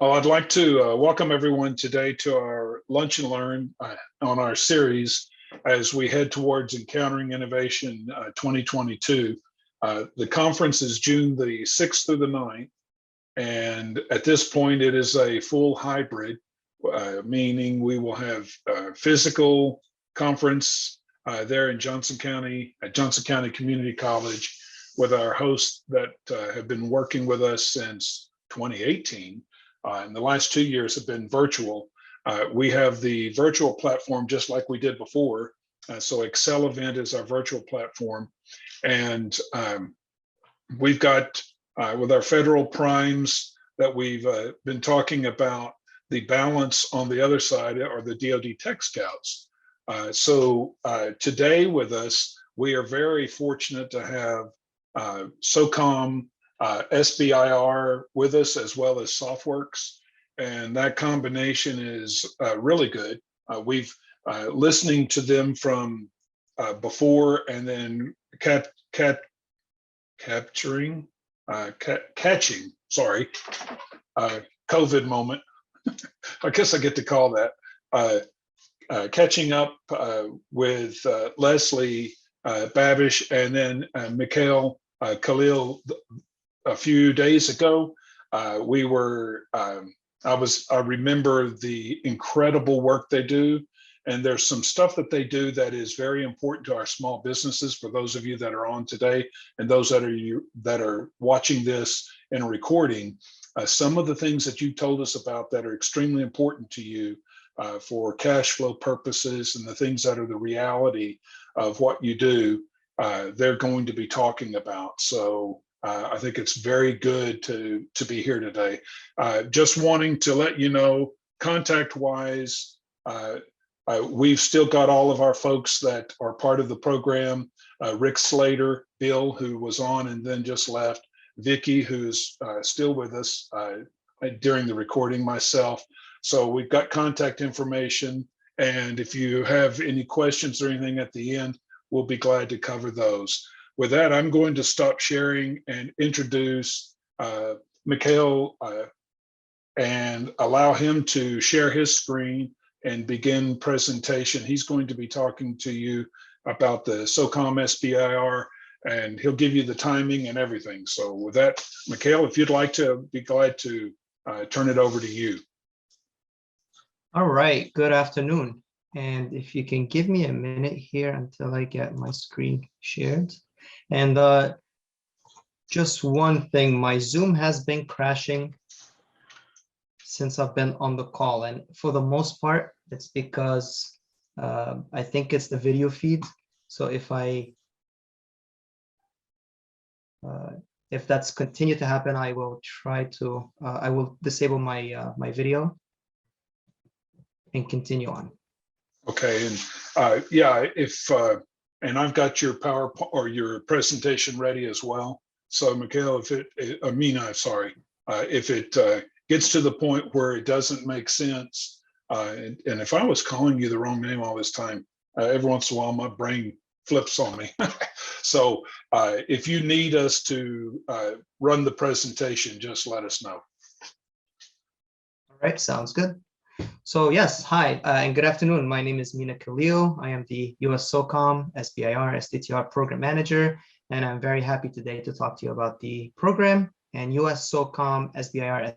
Oh, I'd like to welcome everyone today to our Lunch and Learn on our series as we head towards Encountering Innovation 2022. The conference is June the 6th through the 9th, and at this point it is a full hybrid, meaning we will have physical conference there in Johnson County, at Johnson County Community College, with our hosts that have been working with us since 2018. And the last 2 years have been virtual. We have the virtual platform just like we did before. So Excel Event is our virtual platform. And we've got, with our federal primes that we've been talking about, the balance on the other side are the DoD Tech Scouts. So today with us, we are very fortunate to have SOCOM SBIR with us, as well as Softworks, and that combination is really good. We've listening to them from before, and then catching, sorry, COVID moment. I guess I get to call that. Catching up with Leslie Babish, and then Mikhail Khalil. A few days ago, we were, I remember the incredible work they do. And there's some stuff that they do that is very important to our small businesses. For those of you that are on today, and those that are watching this in a recording, some of the things that you told us about that are extremely important to you for cash flow purposes, and the things that are the reality of what you do, they're going to be talking about. So I think it's very good to be here today. Just wanting to let you know, contact-wise, we've still got all of our folks that are part of the program. Rick Slater, Bill, who was on and then just left, Vicky, who's still with us during the recording, myself. So we've got contact information, and if you have any questions or anything at the end, we'll be glad to cover those. With that, I'm going to stop sharing and introduce Mikhail and allow him to share his screen and begin presentation. He's going to be talking to you about the SOCOM SBIR, and he'll give you the timing and everything. So with that, Mikhail, if you'd like to, be glad to turn it over to you. All right, good afternoon. And if you can give me a minute here until I get my screen shared. And just one thing, my Zoom has been crashing since I've been on the call. And for the most part, it's because I think it's the video feed. So if that's continued to happen, I will try to, I will disable my, my video and continue on. Okay, and yeah, if, and I've got your PowerPoint or your presentation ready as well. So Mikhail, if it, Mina, sorry, if it gets to the point where it doesn't make sense, and if I was calling you the wrong name all this time, every once in a while my brain flips on me. So if you need us to run the presentation, just let us know. All right, sounds good. So yes, hi, and good afternoon. My name is Mina Khalil. I am the USSOCOM SBIR STTR Program Manager, and I'm very happy today to talk to you about the program and USSOCOM SBIR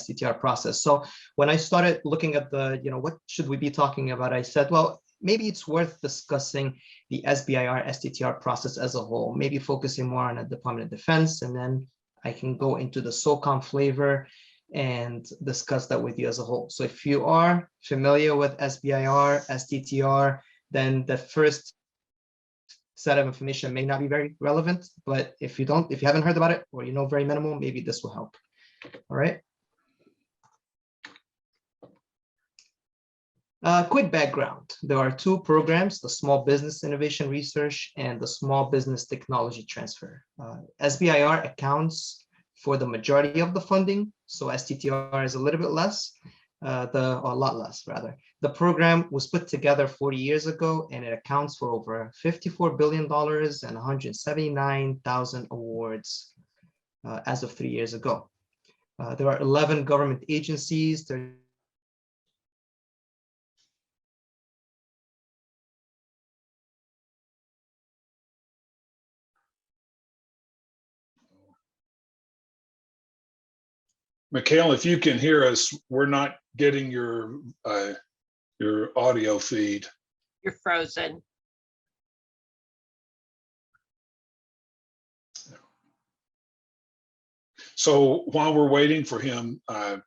STTR process. So when I started looking at the, what should we be talking about, I said, well, maybe it's worth discussing the SBIR STTR process as a whole, maybe focusing more on the Department of Defense, and then I can go into the SOCOM flavor and discuss that with you as a whole. So if you are familiar with SBIR, STTR, then the first set of information may not be very relevant, but if you haven't heard about it, or you know very minimal, maybe this will help. All right. Quick background. There are two programs, the Small Business Innovation Research and the Small Business Technology Transfer. SBIR accounts for the majority of the funding, so STTR is a little bit less, or a lot less rather. The program was put together 40 years ago, and it accounts for over $54 billion and 179,000 awards as of 3 years ago. There are 11 government agencies. Mikhail, if you can hear us, we're not getting your audio feed. You're frozen. So while we're waiting for him, let's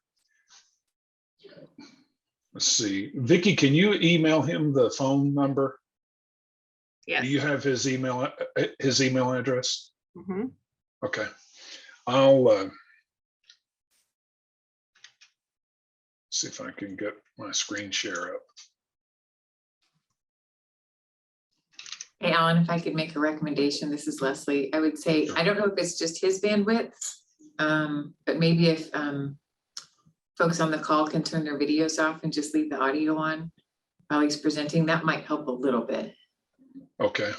see, Vicky, can you email him the phone number? Yes. Do you have his email address? Mm-hmm. Okay, I'll see if I can get my screen share up. Hey, Alan, if I could make a recommendation, this is Leslie. I would say, I don't know if it's just his bandwidth, but maybe if folks on the call can turn their videos off and just leave the audio on while he's presenting, that might help a little bit. Okay.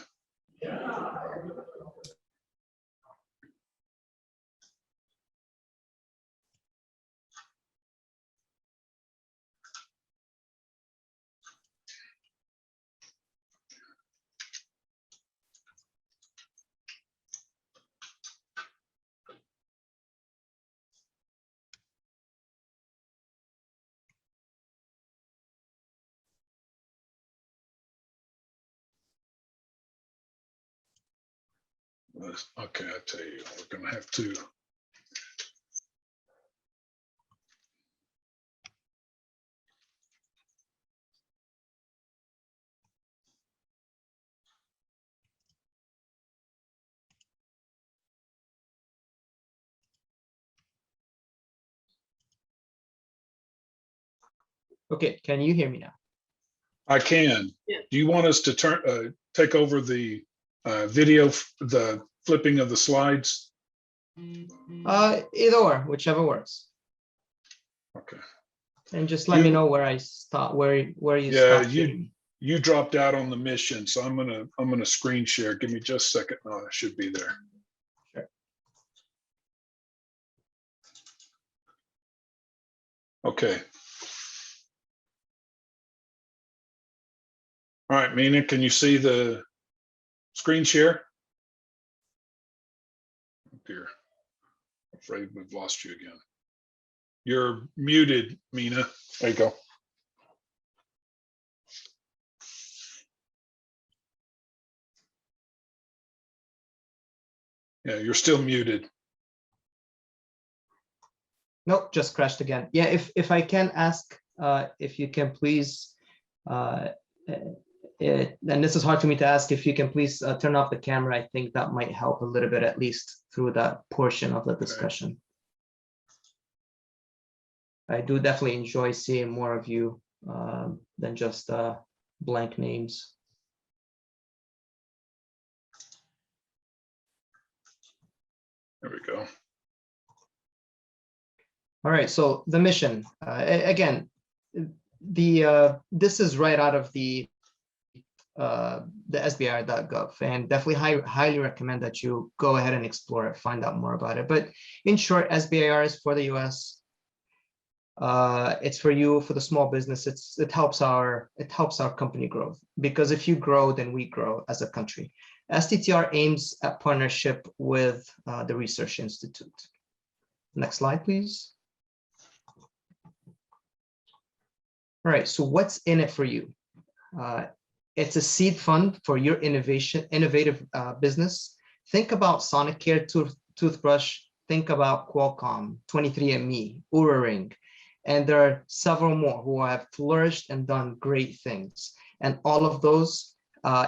Okay, I tell you, we're gonna have to. Okay, can you hear me now? I can. Yeah. Do you want us to take over the video, the flipping of the slides? Either or, whichever works. Okay. And just let me know where I stop, where you stop. You dropped out on the mission, so I'm gonna screen share. Give me just a second. Oh, I should be there. Sure. Okay. All right, Mina, can you see the screen share? Oh dear, I'm afraid we've lost you again. You're muted, Mina. There you go. Yeah, you're still muted. Nope, just crashed again. Yeah, if I can ask, if you can please, and this is hard for me to ask, if you can please turn off the camera, I think that might help a little bit, at least through that portion of the discussion. I do definitely enjoy seeing more of you than just blank names. There we go. All right, so the mission, again, this is right out of the SBIR.gov, and definitely highly recommend that you go ahead and explore it, find out more about it. But in short, SBIR is for the US. It's for you, for the small business. It helps our company growth, because if you grow, then we grow as a country. STTR aims at partnership with the Research Institute. Next slide, please. All right, so what's in it for you? It's a seed fund for your innovative business. Think about Sonicare toothbrush. Think about Qualcomm, 23andMe, Oura Ring, and there are several more who have flourished and done great things. And all of those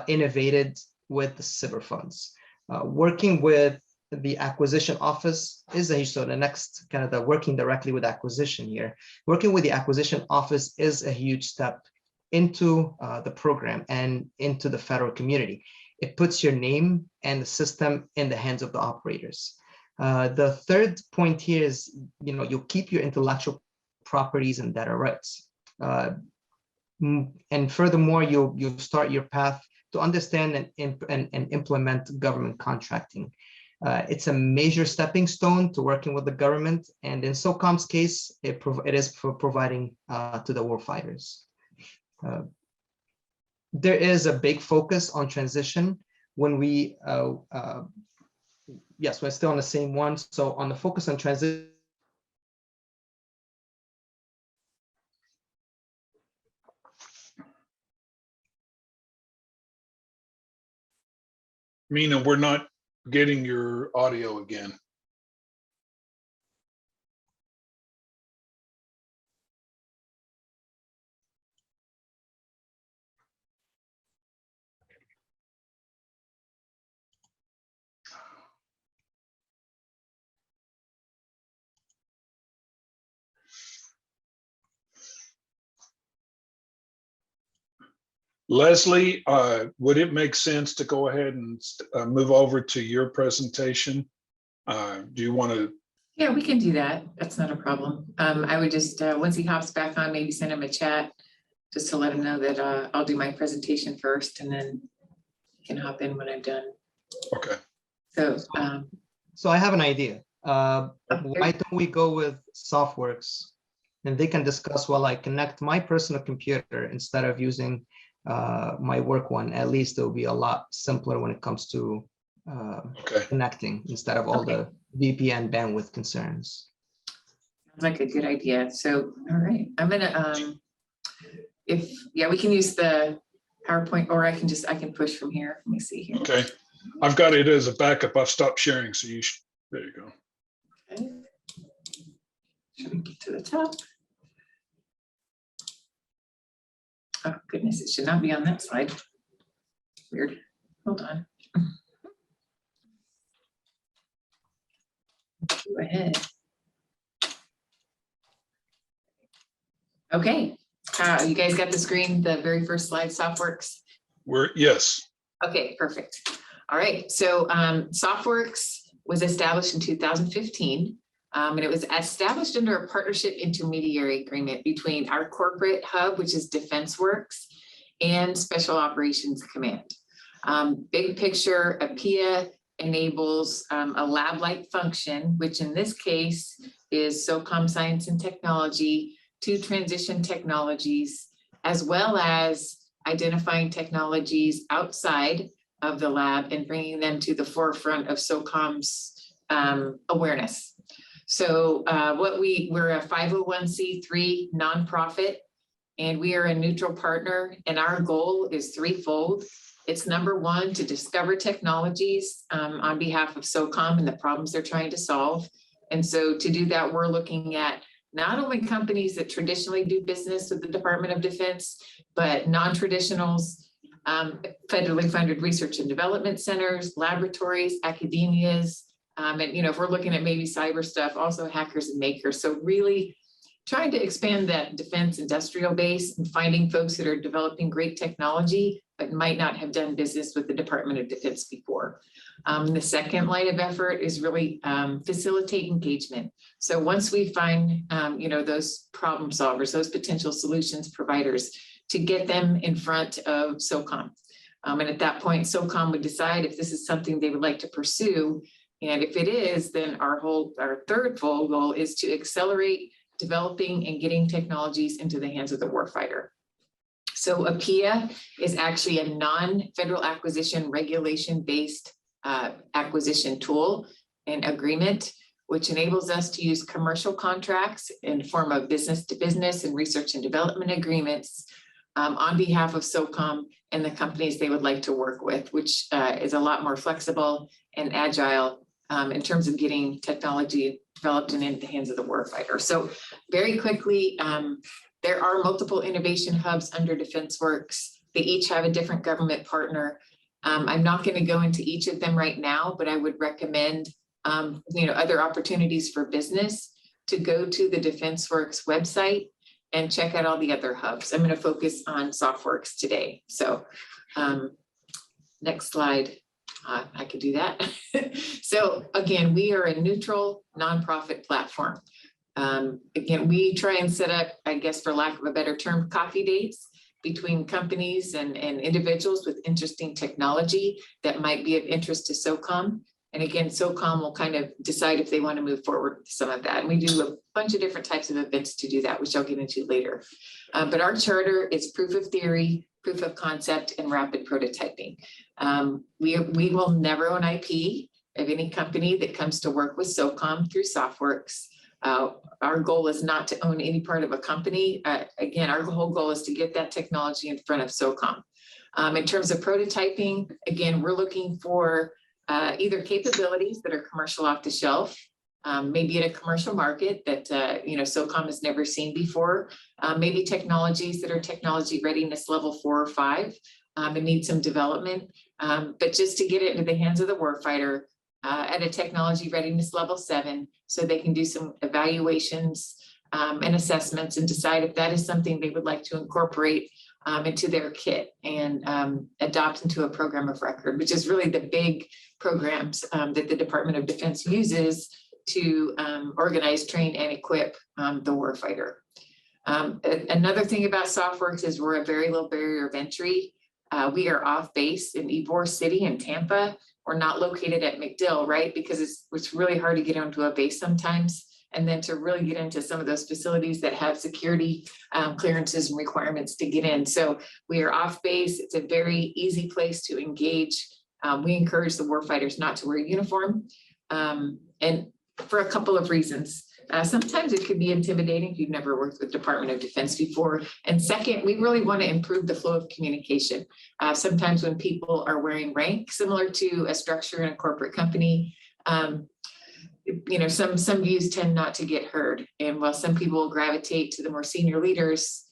innovated with the Sbir funds. Working with the acquisition office is so the next kind of the working directly with acquisition here. Working with the acquisition office is a huge step into the program and into the federal community. It puts your name and the system in the hands of the operators. The third point here is, you'll keep your intellectual properties and data rights. And furthermore, you'll start your path to understand and implement government contracting. It's a major stepping stone to working with the government, and in SOCOM's case, it is for providing to the warfighters. There is a big focus on transition when we, yes, we're still on the same one. So on the focus on transition, Mina, we're not getting your audio again. Leslie, would it make sense to go ahead and move over to your presentation? Do you want to? Yeah, we can do that. That's not a problem. I would just, once he hops back on, maybe send him a chat just to let him know that I'll do my presentation first and then he can hop in when I'm done. Okay. So, so I have an idea. Why don't we go with Softworks, and they can discuss while I connect my personal computer instead of using my work one. At least it will be a lot simpler when it comes to connecting instead of all the VPN bandwidth concerns. Sounds like a good idea. So, all right, I'm gonna, we can use the PowerPoint, or I can push from here. Let me see here. Okay, I've got it as a backup. I've stopped sharing, so you should, there you go. Okay. Should we get to the top? Oh goodness, it should not be on that slide. Weird. Hold on. Go ahead. Okay. You guys got the screen, the very first slide, Softworks? Yes. Okay, perfect. All right. So Softworks was established in 2015. And it was established under a partnership intermediary agreement between our corporate hub, which is DefenseWorks, and Special Operations Command. Big picture, APIA enables a lab-like function, which in this case is SOCOM Science and Technology to transition technologies, as well as identifying technologies outside of the lab and bringing them to the forefront of SOCOM's awareness. So we're a 501c3 nonprofit, and we are a neutral partner, and our goal is threefold. It's number one, to discover technologies on behalf of SOCOM and the problems they're trying to solve. And so to do that, we're looking at not only companies that traditionally do business with the Department of Defense, but non-traditionals, federally funded research and development centers, laboratories, academias, and if we're looking at maybe cyber stuff, also hackers and makers. So really trying to expand that defense industrial base and finding folks that are developing great technology, but might not have done business with the Department of Defense before. The second line of effort is really facilitate engagement. So once we find, those problem solvers, those potential solutions providers, to get them in front of SOCOM. And at that point, SOCOM would decide if this is something they would like to pursue. And if it is, then our third full goal is to accelerate developing and getting technologies into the hands of the warfighter. So APIA is actually a non-federal acquisition regulation-based acquisition tool and agreement, which enables us to use commercial contracts in the form of business-to-business and research and development agreements on behalf of SOCOM and the companies they would like to work with, which is a lot more flexible and agile in terms of getting technology developed and into the hands of the warfighter. So very quickly, there are multiple innovation hubs under DefenseWorks. They each have a different government partner. I'm not going to go into each of them right now, but I would recommend other opportunities for business to go to the DefenseWorks website and check out all the other hubs. I'm going to focus on Softworks today. So next slide. I could do that. So again, we are a neutral nonprofit platform. Again, we try and set up, I guess, for lack of a better term, coffee dates between companies and individuals with interesting technology that might be of interest to SOCOM. And again, SOCOM will kind of decide if they want to move forward with some of that. And we do a bunch of different types of events to do that, which I'll get into later. But our charter is proof of theory, proof of concept, and rapid prototyping. We will never own IP of any company that comes to work with SOCOM through Softworks. Our goal is not to own any part of a company. Again, our whole goal is to get that technology in front of SOCOM. In terms of prototyping, again, we're looking for either capabilities that are commercial off the shelf, maybe in a commercial market that SOCOM has never seen before, maybe technologies that are technology readiness level 4 or 5 and need some development, but just to get it into the hands of the warfighter at a technology readiness level 7, so they can do some evaluations and assessments and decide if that is something they would like to incorporate into their kit and adopt into a program of record, which is really the big programs that the Department of Defense uses to organize, train, and equip the warfighter. Another thing about Softworks is we're a very low barrier of entry. We are off base in Ybor City in Tampa. We're not located at MacDill, right? Because it's really hard to get onto a base sometimes. And then to really get into some of those facilities that have security clearances and requirements to get in. So we are off base. It's a very easy place to engage. We encourage the warfighters not to wear a uniform, and for a couple of reasons. Sometimes it could be intimidating if you've never worked with Department of Defense before. And second, we really want to improve the flow of communication. Sometimes when people are wearing rank, similar to a structure in a corporate company, some views tend not to get heard. And while some people gravitate to the more senior leaders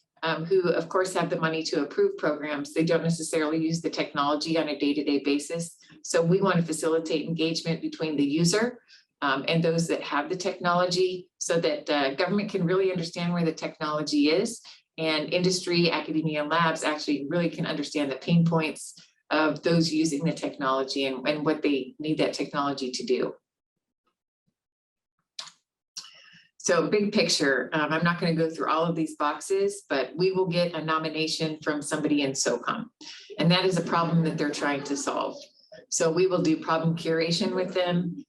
who of course have the money to approve programs, they don't necessarily use the technology on a day-to-day basis. So we want to facilitate engagement between the user and those that have the technology, so that government can really understand where the technology is, and industry, academia, and labs actually really can understand the pain points of those using the technology and what they need that technology to do. So big picture, I'm not going to go through all of these boxes, but we will get a nomination from somebody in SOCOM, and that is a problem that they're trying to solve. So we will do problem curation with them.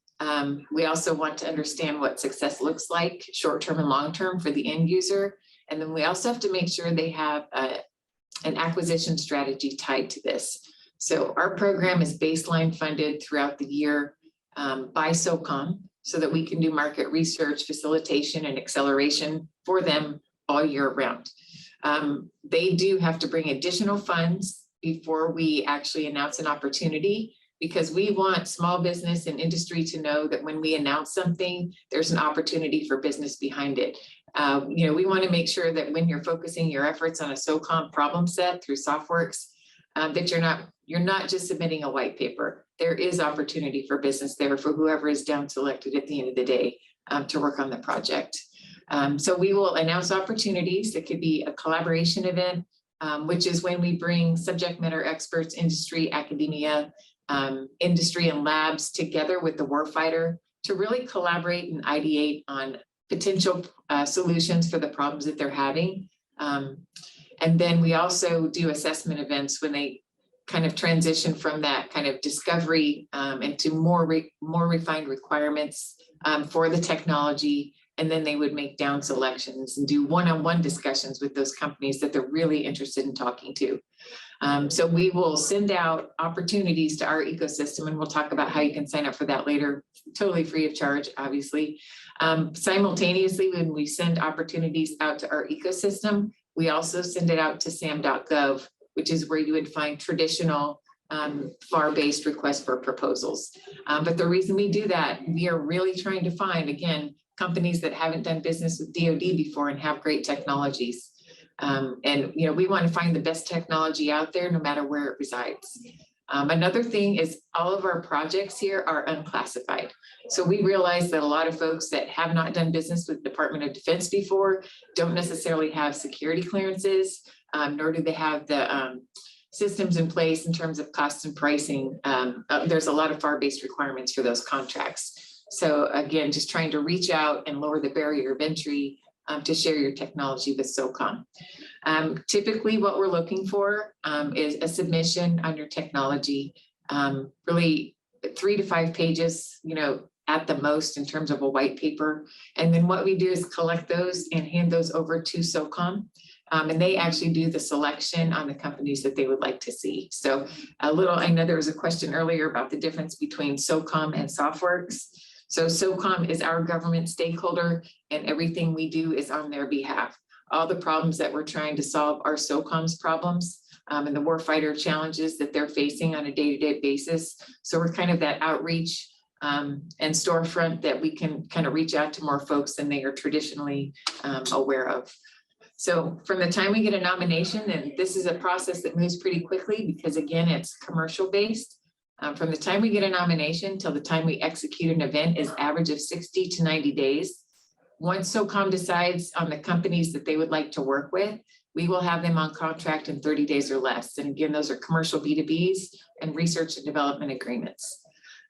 We also want to understand what success looks like, short-term and long-term, for the end user. And then we also have to make sure they have an acquisition strategy tied to this. So our program is baseline funded throughout the year by SOCOM, so that we can do market research, facilitation, and acceleration for them all year round. They do have to bring additional funds before we actually announce an opportunity, because we want small business and industry to know that when we announce something, there's an opportunity for business behind it. We want to make sure that when you're focusing your efforts on a SOCOM problem set through Softworks, that you're not just submitting a white paper. There is opportunity for business there for whoever is down selected at the end of the day to work on the project. So we will announce opportunities. It could be a collaboration event, which is when we bring subject matter experts, industry, academia, industry and labs together with the warfighter to really collaborate and ideate on potential solutions for the problems that they're having. And then we also do assessment events when they kind of transition from that kind of discovery into more refined requirements for the technology. And then they would make down selections and do one-on-one discussions with those companies that they're really interested in talking to. So we will send out opportunities to our ecosystem, and we'll talk about how you can sign up for that later, totally free of charge, obviously. Simultaneously, when we send opportunities out to our ecosystem, we also send it out to sam.gov, which is where you would find traditional FAR-based requests for proposals. But the reason we do that, we are really trying to find, again, companies that haven't done business with DoD before and have great technologies. And we want to find the best technology out there, no matter where it resides. Another thing is all of our projects here are unclassified. So we realize that a lot of folks that have not done business with Department of Defense before don't necessarily have security clearances, nor do they have the systems in place in terms of cost and pricing. There's a lot of FAR-based requirements for those contracts. So again, just trying to reach out and lower the barrier of entry to share your technology with SOCOM. Typically what we're looking for is a submission on your technology. Really, 3 to 5 pages, at the most in terms of a white paper. And then what we do is collect those and hand those over to SOCOM. And they actually do the selection on the companies that they would like to see. So I know there was a question earlier about the difference between SOCOM and Softworks. So SOCOM is our government stakeholder, and everything we do is on their behalf. All the problems that we're trying to solve are SOCOM's problems and the warfighter challenges that they're facing on a day-to-day basis. So we're kind of that outreach and storefront that we can kind of reach out to more folks than they are traditionally aware of. So from the time we get a nomination, and this is a process that moves pretty quickly because again, it's commercial based. From the time we get a nomination till the time we execute an event is average of 60 to 90 days. Once SOCOM decides on the companies that they would like to work with, we will have them on contract in 30 days or less. And again, those are commercial B2Bs and research and development agreements.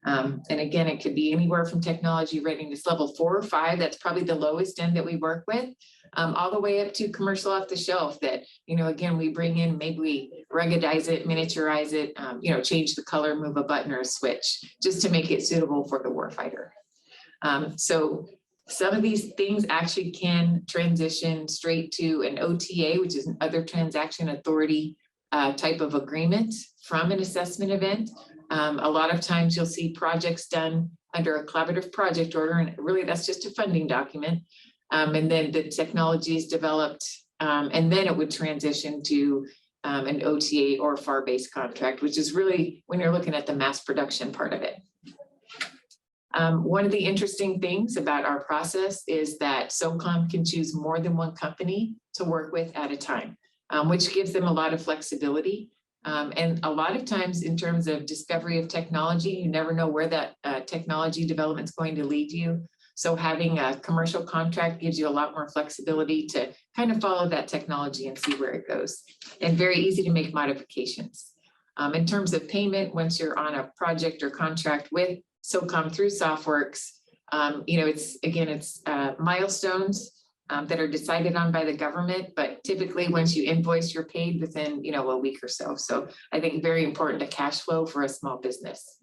And again, it could be anywhere from technology readiness level 4 or 5. That's probably the lowest end that we work with, all the way up to commercial off the shelf that, again, we bring in, maybe we ruggedize it, miniaturize it, change the color, move a button or a switch just to make it suitable for the warfighter. So some of these things actually can transition straight to an OTA, which is an other transaction authority type of agreement from an assessment event. A lot of times you'll see projects done under a collaborative project order, and really that's just a funding document. And then the technology is developed, and then it would transition to an OTA or FAR-based contract, which is really when you're looking at the mass production part of it. One of the interesting things about our process is that SOCOM can choose more than one company to work with at a time, which gives them a lot of flexibility. And a lot of times in terms of discovery of technology, you never know where that technology development is going to lead you. So having a commercial contract gives you a lot more flexibility to kind of follow that technology and see where it goes, and very easy to make modifications. In terms of payment, once you're on a project or contract with SOCOM through Softworks, it's milestones that are decided on by the government, but typically once you invoice, you're paid within, a week or so. So I think very important to cash flow for a small business.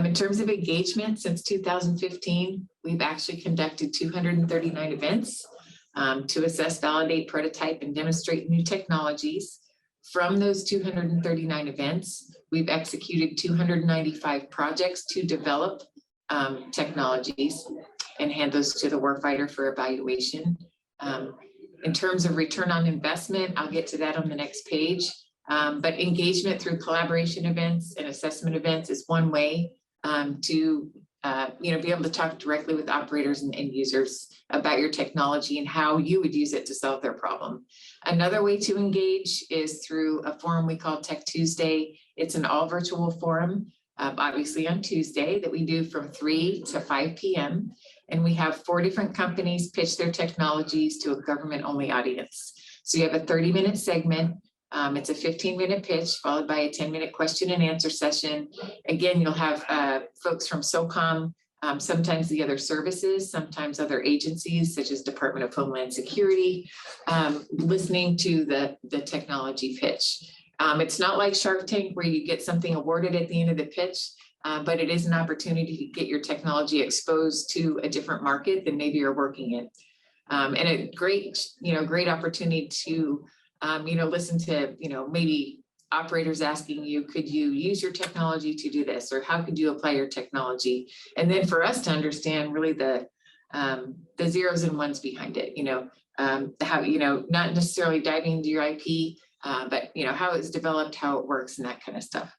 In terms of engagement, since 2015, we've actually conducted 239 events to assess, validate, prototype, and demonstrate new technologies. From those 239 events, we've executed 295 projects to develop technologies and hand those to the warfighter for evaluation. In terms of return on investment, I'll get to that on the next page. But engagement through collaboration events and assessment events is one way to be able to talk directly with operators and end users about your technology and how you would use it to solve their problem. Another way to engage is through a forum we call Tech Tuesday. It's an all virtual forum, obviously on Tuesday, that we do from 3 to 5 p.m. And we have 4 different companies pitch their technologies to a government-only audience. So you have a 30-minute segment. It's a 15-minute pitch followed by a 10-minute question and answer session. Again, you'll have folks from SOCOM, sometimes the other services, sometimes other agencies such as Department of Homeland Security, listening to the technology pitch. It's not like Shark Tank where you get something awarded at the end of the pitch, but it is an opportunity to get your technology exposed to a different market than maybe you're working in. And a great opportunity to listen to, maybe operators asking you, could you use your technology to do this? Or how could you apply your technology? And then for us to understand really the zeros and ones behind it, how, not necessarily diving into your IP, but, how it's developed, how it works and that kind of stuff.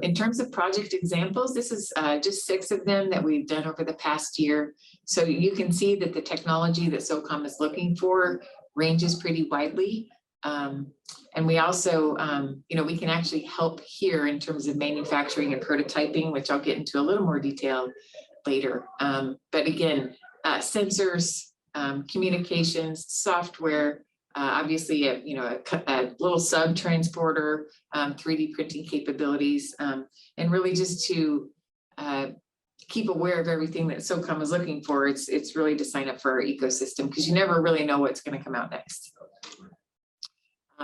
In terms of project examples, this is just 6 of them that we've done over the past year. So you can see that the technology that SOCOM is looking for ranges pretty widely. And we also, we can actually help here in terms of manufacturing and prototyping, which I'll get into a little more detail later. But again, sensors, communications, software, obviously, a little sub transporter, 3D printing capabilities, and really just to keep aware of everything that SOCOM is looking for. It's really to sign up for our ecosystem because you never really know what's going to come out next.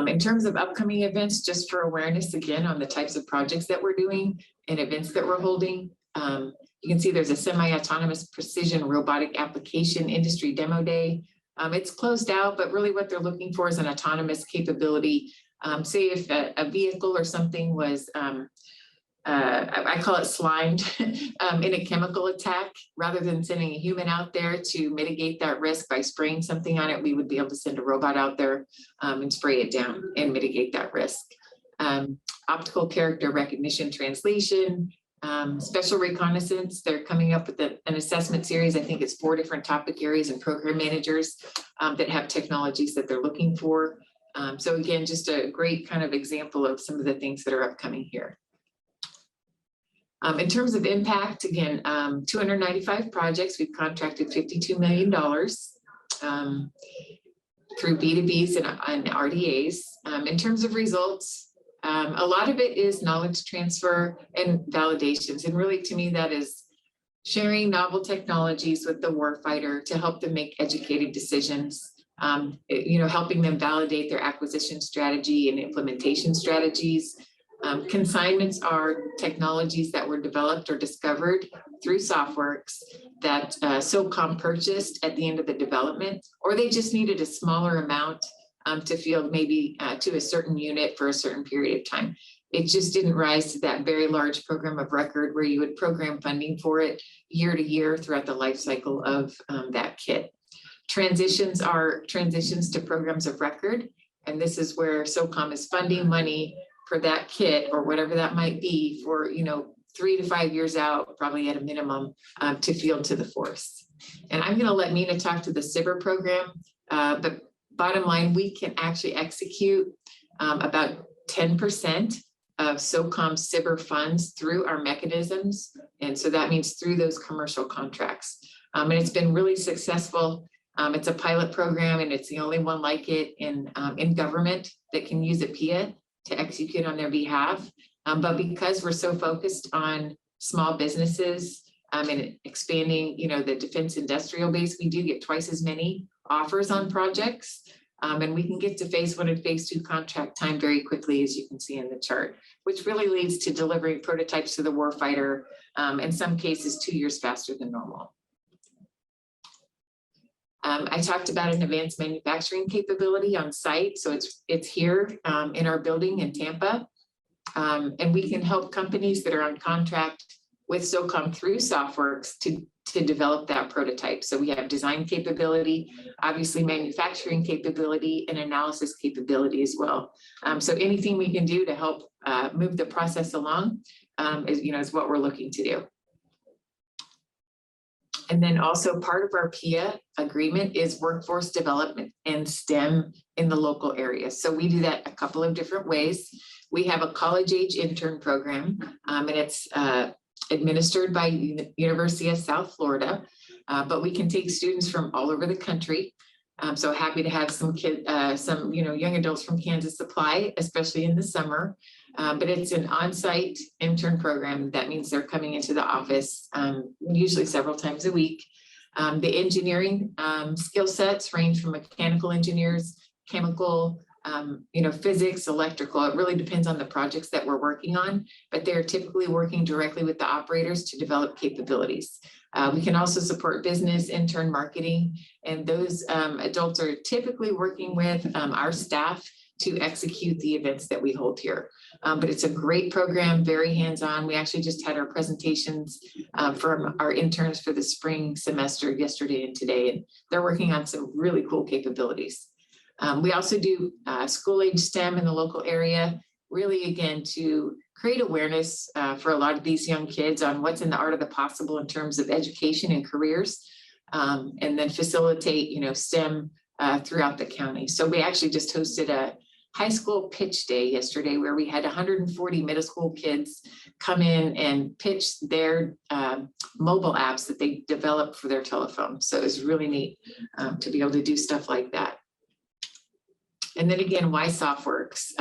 In terms of upcoming events, just for awareness again on the types of projects that we're doing and events that we're holding, you can see there's a semi-autonomous precision robotic application industry demo day. It's closed out, but really what they're looking for is an autonomous capability. Say if a vehicle or something was, I call it slimed in a chemical attack, rather than sending a human out there to mitigate that risk by spraying something on it, we would be able to send a robot out there and spray it down and mitigate that risk. Optical character recognition translation, special reconnaissance. They're coming up with an assessment series. I think it's 4 different topic areas and program managers that have technologies that they're looking for. So again, just a great kind of example of some of the things that are upcoming here. In terms of impact, again, 295 projects, we've contracted $52 million through B2Bs and RDAs. In terms of results, a lot of it is knowledge transfer and validations. And really, to me, that is sharing novel technologies with the warfighter to help them make educated decisions, helping them validate their acquisition strategy and implementation strategies. Consignments are technologies that were developed or discovered through Softworks that SOCOM purchased at the end of the development, or they just needed a smaller amount to field maybe to a certain unit for a certain period of time. It just didn't rise to that very large program of record where you would program funding for it year to year throughout the life cycle of that kit. Transitions are transitions to programs of record, and this is where SOCOM is funding money for that kit or whatever that might be for 3 to 5 years out, probably at a minimum, to field to the force. And I'm going to let Mina talk to the Sbir program, but bottom line, we can actually execute about 10% of SOCOM Sbir funds through our mechanisms, and so that means through those commercial contracts. And it's been really successful. It's a pilot program, and it's the only one like it in government that can use a PIA to execute on their behalf. But because we're so focused on small businesses and expanding, the defense industrial base, we do get twice as many offers on projects. And we can get to phase 1 and phase 2 contract time very quickly, as you can see in the chart, which really leads to delivering prototypes to the warfighter, in some cases 2 years faster than normal. I talked about an advanced manufacturing capability on site. So it's here in our building in Tampa. And we can help companies that are on contract with SOCOM through Softworks to develop that prototype. So we have design capability, obviously manufacturing capability, and analysis capability as well. So anything we can do to help move the process along is what we're looking to do. And then also part of our PIA agreement is workforce development and STEM in the local area. So we do that a couple of different ways. We have a college age intern program, and it's administered by University of South Florida, but we can take students from all over the country. So happy to have some young adults from Kansas apply, especially in the summer. But it's an on-site intern program. That means they're coming into the office usually several times a week. The engineering skill sets range from mechanical engineers, chemical, physics, electrical. It really depends on the projects that we're working on, but they're typically working directly with the operators to develop capabilities. We can also support business, intern marketing, and those adults are typically working with our staff to execute the events that we hold here. But it's a great program, very hands-on. We actually just had our presentations from our interns for the spring semester yesterday and today, and they're working on some really cool capabilities. We also do school-age STEM in the local area, really, again, to create awareness for a lot of these young kids on what's in the art of the possible in terms of education and careers, and then facilitate, STEM throughout the county. So we actually just hosted a high school pitch day yesterday where we had 140 middle school kids come in and pitch their mobile apps that they developed for their telephone. So it was really neat to be able to do stuff like that. And then again, why Softworks?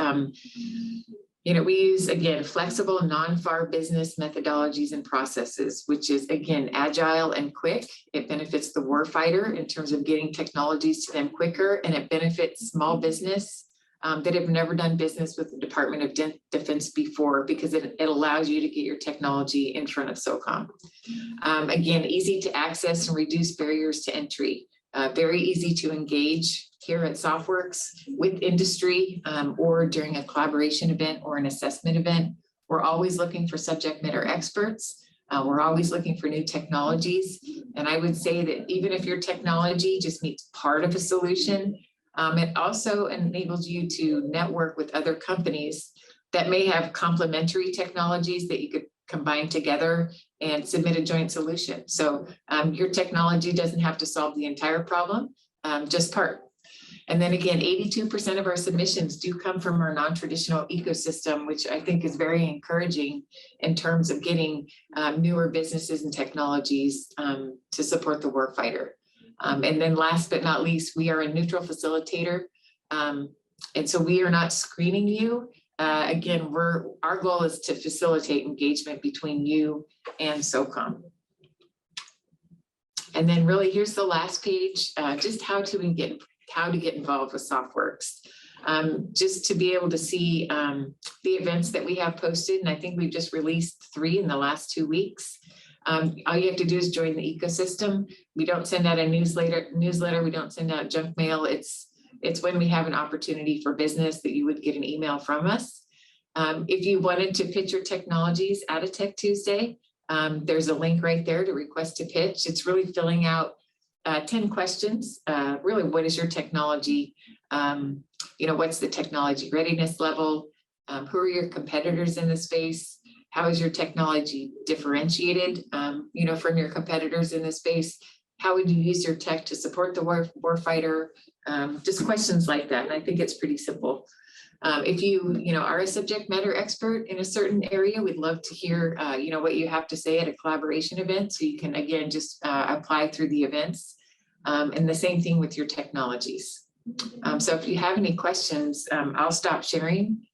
We use, again, flexible non-FAR business methodologies and processes, which is, again, agile and quick. It benefits the warfighter in terms of getting technologies to them quicker, and it benefits small business that have never done business with the Department of Defense before, because it allows you to get your technology in front of SOCOM. Again, easy to access and reduce barriers to entry. Very easy to engage here at Softworks with industry or during a collaboration event or an assessment event. We're always looking for subject matter experts. We're always looking for new technologies. And I would say that even if your technology just meets part of a solution, it also enables you to network with other companies that may have complementary technologies that you could combine together and submit a joint solution. So your technology doesn't have to solve the entire problem, just part. And then again, 82% of our submissions do come from our non-traditional ecosystem, which I think is very encouraging in terms of getting newer businesses and technologies to support the warfighter. And then last but not least, we are a neutral facilitator. And so we are not screening you. Again, our goal is to facilitate engagement between you and SOCOM. And then really, here's the last page, just how to get involved with Softworks. Just to be able to see the events that we have posted, and I think we've just released 3 in the last 2 weeks. All you have to do is join the ecosystem. We don't send out a newsletter. We don't send out junk mail. It's when we have an opportunity for business that you would get an email from us. If you wanted to pitch your technologies at a Tech Tuesday, there's a link right there to request to pitch. It's really filling out 10 questions. Really, what is your technology? What's the technology readiness level? Who are your competitors in the space? How is your technology differentiated, from your competitors in this space? How would you use your tech to support the warfighter? Just questions like that. And I think it's pretty simple. If you, are a subject matter expert in a certain area, we'd love to hear, what you have to say at a collaboration event. So you can, again, just apply through the events. And the same thing with your technologies. So if you have any questions, I'll stop sharing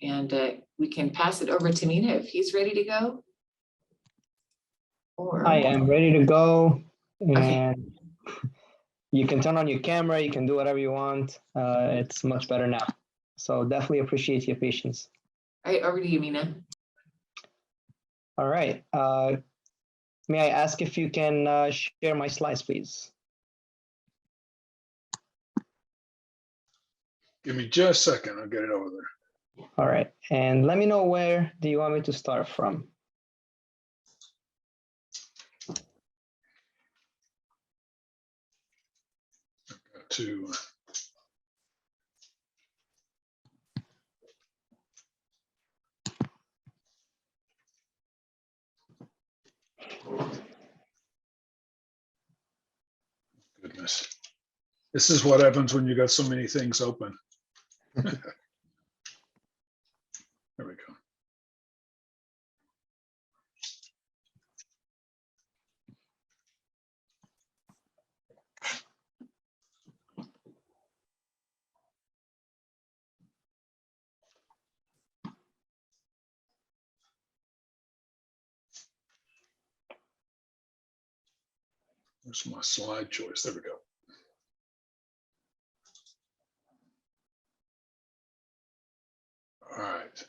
and we can pass it over to Mina if he's ready to go. Or... I am ready to go. And Okay. You can turn on your camera, you can do whatever you want. It's much better now. So definitely appreciate your patience. All right, over to you, Mina. All right. May I ask if you can share my slides, please? Give me just a second. I'll get it over there. All right. And let me know where do you want me to start from? To goodness, this is what happens when you got so many things open. There we go. Where's my slide choice? There we go. All right.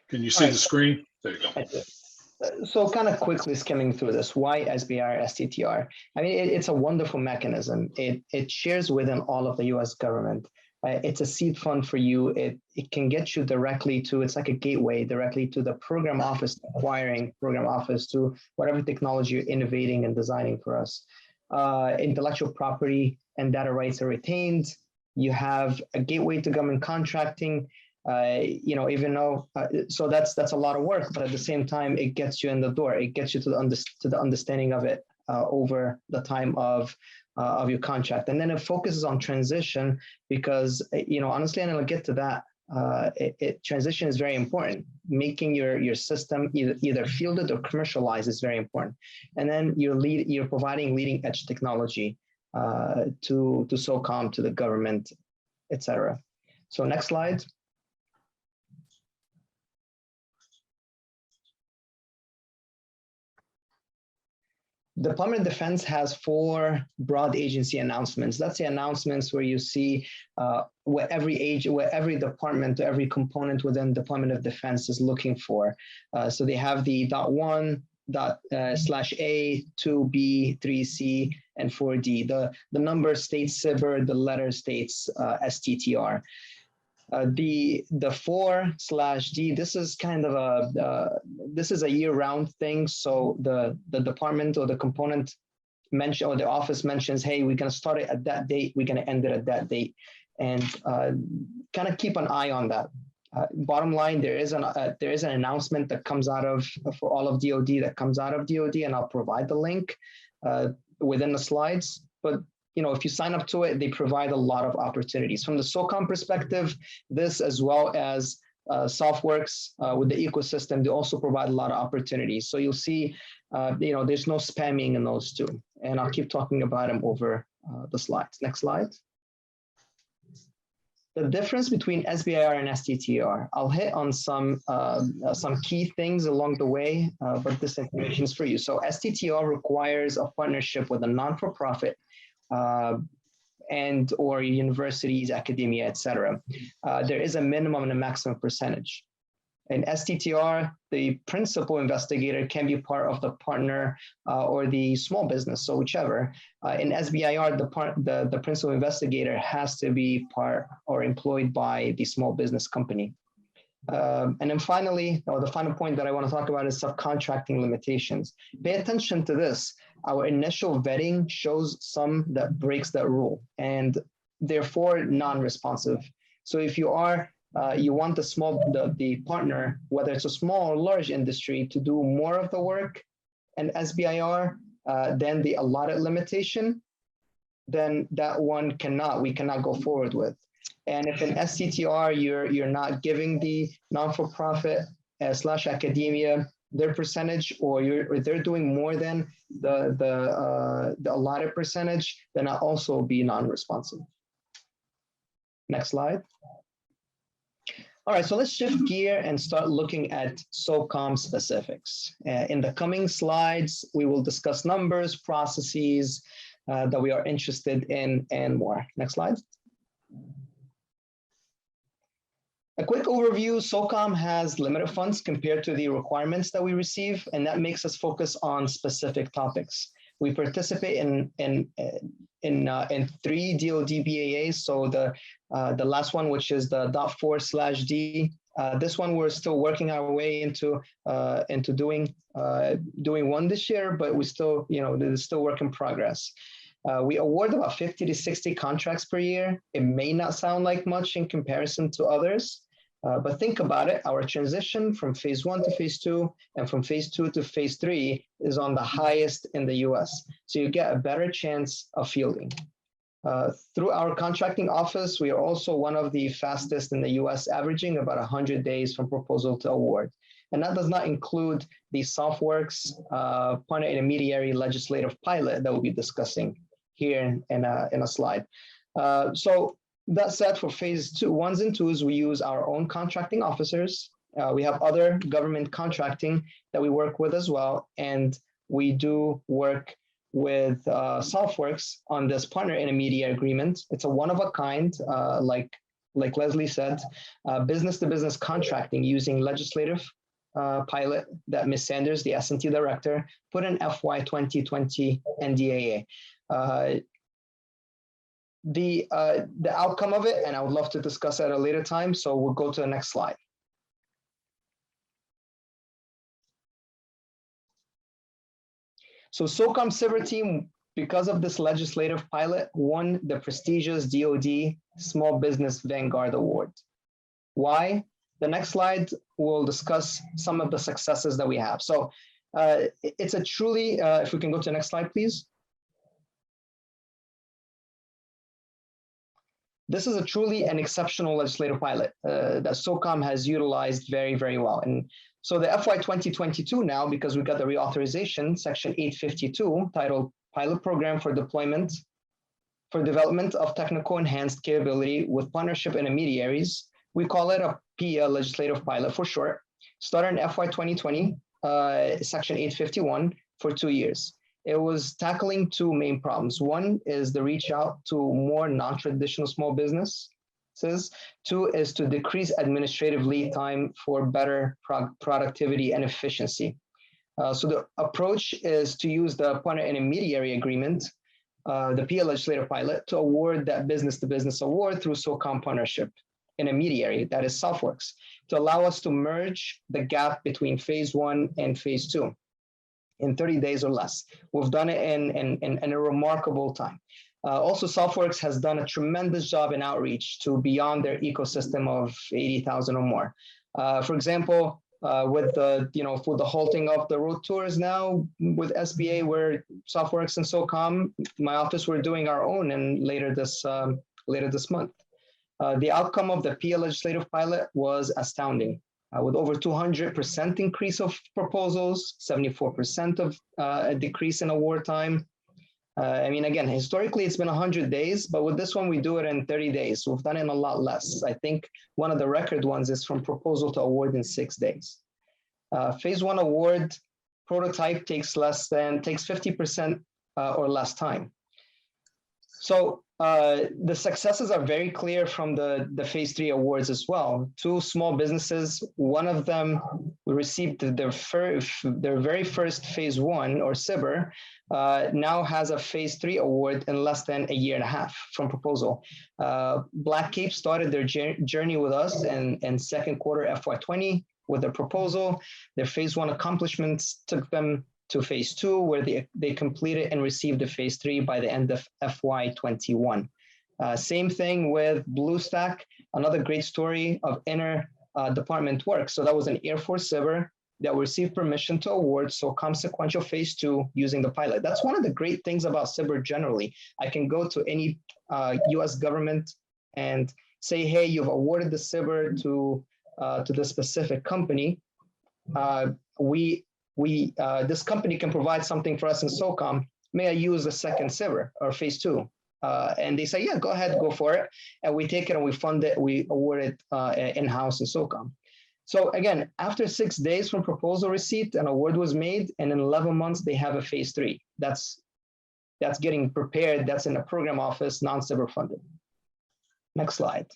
Can you see the screen? There you go. So kind of quickly skimming through this, why SBIR, STTR? I mean, it's a wonderful mechanism. It shares within all of the US government. It's a seed fund for you. It can get you directly to, it's like a gateway directly to the program office, acquiring program office, to whatever technology you're innovating and designing for us. Intellectual property and data rights are retained. You have a gateway to government contracting. Even though, so that's a lot of work, but at the same time, it gets you in the door. It gets you to the understanding of it over the time of your contract. And then it focuses on transition because, honestly, and I'll get to that, transition is very important. Making your system either fielded or commercialized is very important. And then you're providing leading edge technology to SOCOM, to the government, etc. So next slide. Department of Defense has 4 broad agency announcements. That's the announcements where you see what every department, every component within Department of Defense is looking for. So they have the .1, /A, 2B, 3C, and 4D. The number states SBIR, the letter states STTR. The 4/D, this is kind of a year-round thing. So the department or the component mention or the office mentions, hey, we're going to start it at that date, we're going to end it at that date, and kind of keep an eye on that. Bottom line, there is an announcement that comes out of for all of DoD that comes out of DoD, and I'll provide the link within the slides. But if you sign up to it, they provide a lot of opportunities. From the SOCOM perspective, this as well as Softworks with the ecosystem, they also provide a lot of opportunities. So you'll see, there's no spamming in those two. And I'll keep talking about them over the slides. Next slide. The difference between SBIR and STTR. I'll hit on some key things along the way, but this information is for you. So STTR requires a partnership with a non-for-profit and or universities, academia, etc. There is a minimum and a maximum percentage. In STTR, the principal investigator can be part of the partner or the small business, so whichever. In SBIR, the principal investigator has to be part or employed by the small business company. And then finally, the final point that I want to talk about is subcontracting limitations. Pay attention to this. Our initial vetting shows some that breaks that rule and therefore non-responsive. So if you want the partner, whether it's a small or large industry, to do more of the work and SBIR than the allotted limitation, then that one we cannot go forward with. And if in STTR you're not giving the non-for-profit / academia their percentage, or they're doing more than the allotted percentage, then I'll also be non-responsive. Next slide. All right, so let's shift gear and start looking at SOCOM specifics. In the coming slides, we will discuss numbers, processes that we are interested in, and more. Next slide. A quick overview, SOCOM has limited funds compared to the requirements that we receive, and that makes us focus on specific topics. We participate in 3 DoD BAAs. So the last one, which is the .4/D, this one we're still working our way into doing one this year, but we still, there's still work in progress. We award about 50 to 60 contracts per year. It may not sound like much in comparison to others, but think about it. Our transition from phase 1 to phase 2 and from phase 2 to phase 3 is on the highest in the US. So you get a better chance of fielding. Through our contracting office, we are also one of the fastest in the US, averaging about 100 days from proposal to award. And that does not include the Softworks partner intermediary legislative pilot that we'll be discussing here in a slide. So that said, for phase 1s and 2s, we use our own contracting officers. We have other government contracting that we work with as well. And we do work with Softworks on this partner intermediary agreement. It's a one-of-a-kind, like Leslie said, business-to-business contracting using legislative pilot that Ms. Sanders, the S&T director, put in FY 2020 NDAA. The outcome of it, and I would love to discuss at a later time, so we'll go to the next slide. So SOCOM Sbir team, because of this legislative pilot, won the prestigious DoD Small Business Vanguard Award. Why? The next slide will discuss some of the successes that we have. So it's a truly, if we can go to the next slide, please. This is a truly an exceptional legislative pilot that SOCOM has utilized very, very well. And so the FY 2022 now, because we got the reauthorization, section 852, titled Pilot Program for Development of Technical Enhanced Capability with Partnership Intermediaries. We call it a PIA legislative pilot for short. Started in FY 2020, section 851 for 2 years. it was tackling two main problems. One is the reach out to more non-traditional small businesses. Two is to decrease administrative lead time for better productivity and efficiency. So the approach is to use the partner intermediary agreement, the PA legislative pilot, to award that business-to-business award through SOCOM partnership intermediary, that is Softworks, to allow us to merge the gap between phase 1 and phase 2 in 30 days or less. We've done it in a remarkable time. Also, Softworks has done a tremendous job in outreach to beyond their ecosystem of 80,000 or more. For example, with the for the halting of the road tours now with SBA, where Softworks and SOCOM, my office, we're doing our own, and later this month. The outcome of the PA legislative pilot was astounding, with over 200% increase of proposals, 74% of a decrease in award time. I mean, again, historically it's been 100 days, but with this one we do it in 30 days. We've done it in a lot less. I think one of the record ones is from proposal to award in 6 days. Phase 1 award prototype takes 50% or less time. So the successes are very clear from the phase 3 awards as well. 2 small businesses, one of them received their very first phase 1 or SBIR, now has a phase 3 award in less than a year and a half from proposal. Black Cape started their journey with us in second quarter FY20 with their proposal. Their phase 1 accomplishments took them to phase 2, where they completed and received the phase 3 by the end of FY21. Same thing with BlueStack, another great story of inter-department work. So that was an Air Force SBIR that received permission to award SOCOM sequential phase 2 using the pilot. That's one of the great things about SBIR generally. I can go to any US government and say, hey, you've awarded the SBIR to the specific company. This company can provide something for us in SOCOM. May I use the second SBIR or phase 2? And they say, yeah, go ahead, go for it. And we take it and we fund it, we award it in-house in SOCOM. So again, after 6 days from proposal receipt, an award was made, and in 11 months, they have a phase 3. That's getting prepared. That's in the program office, non-SBIR funded. Next slide.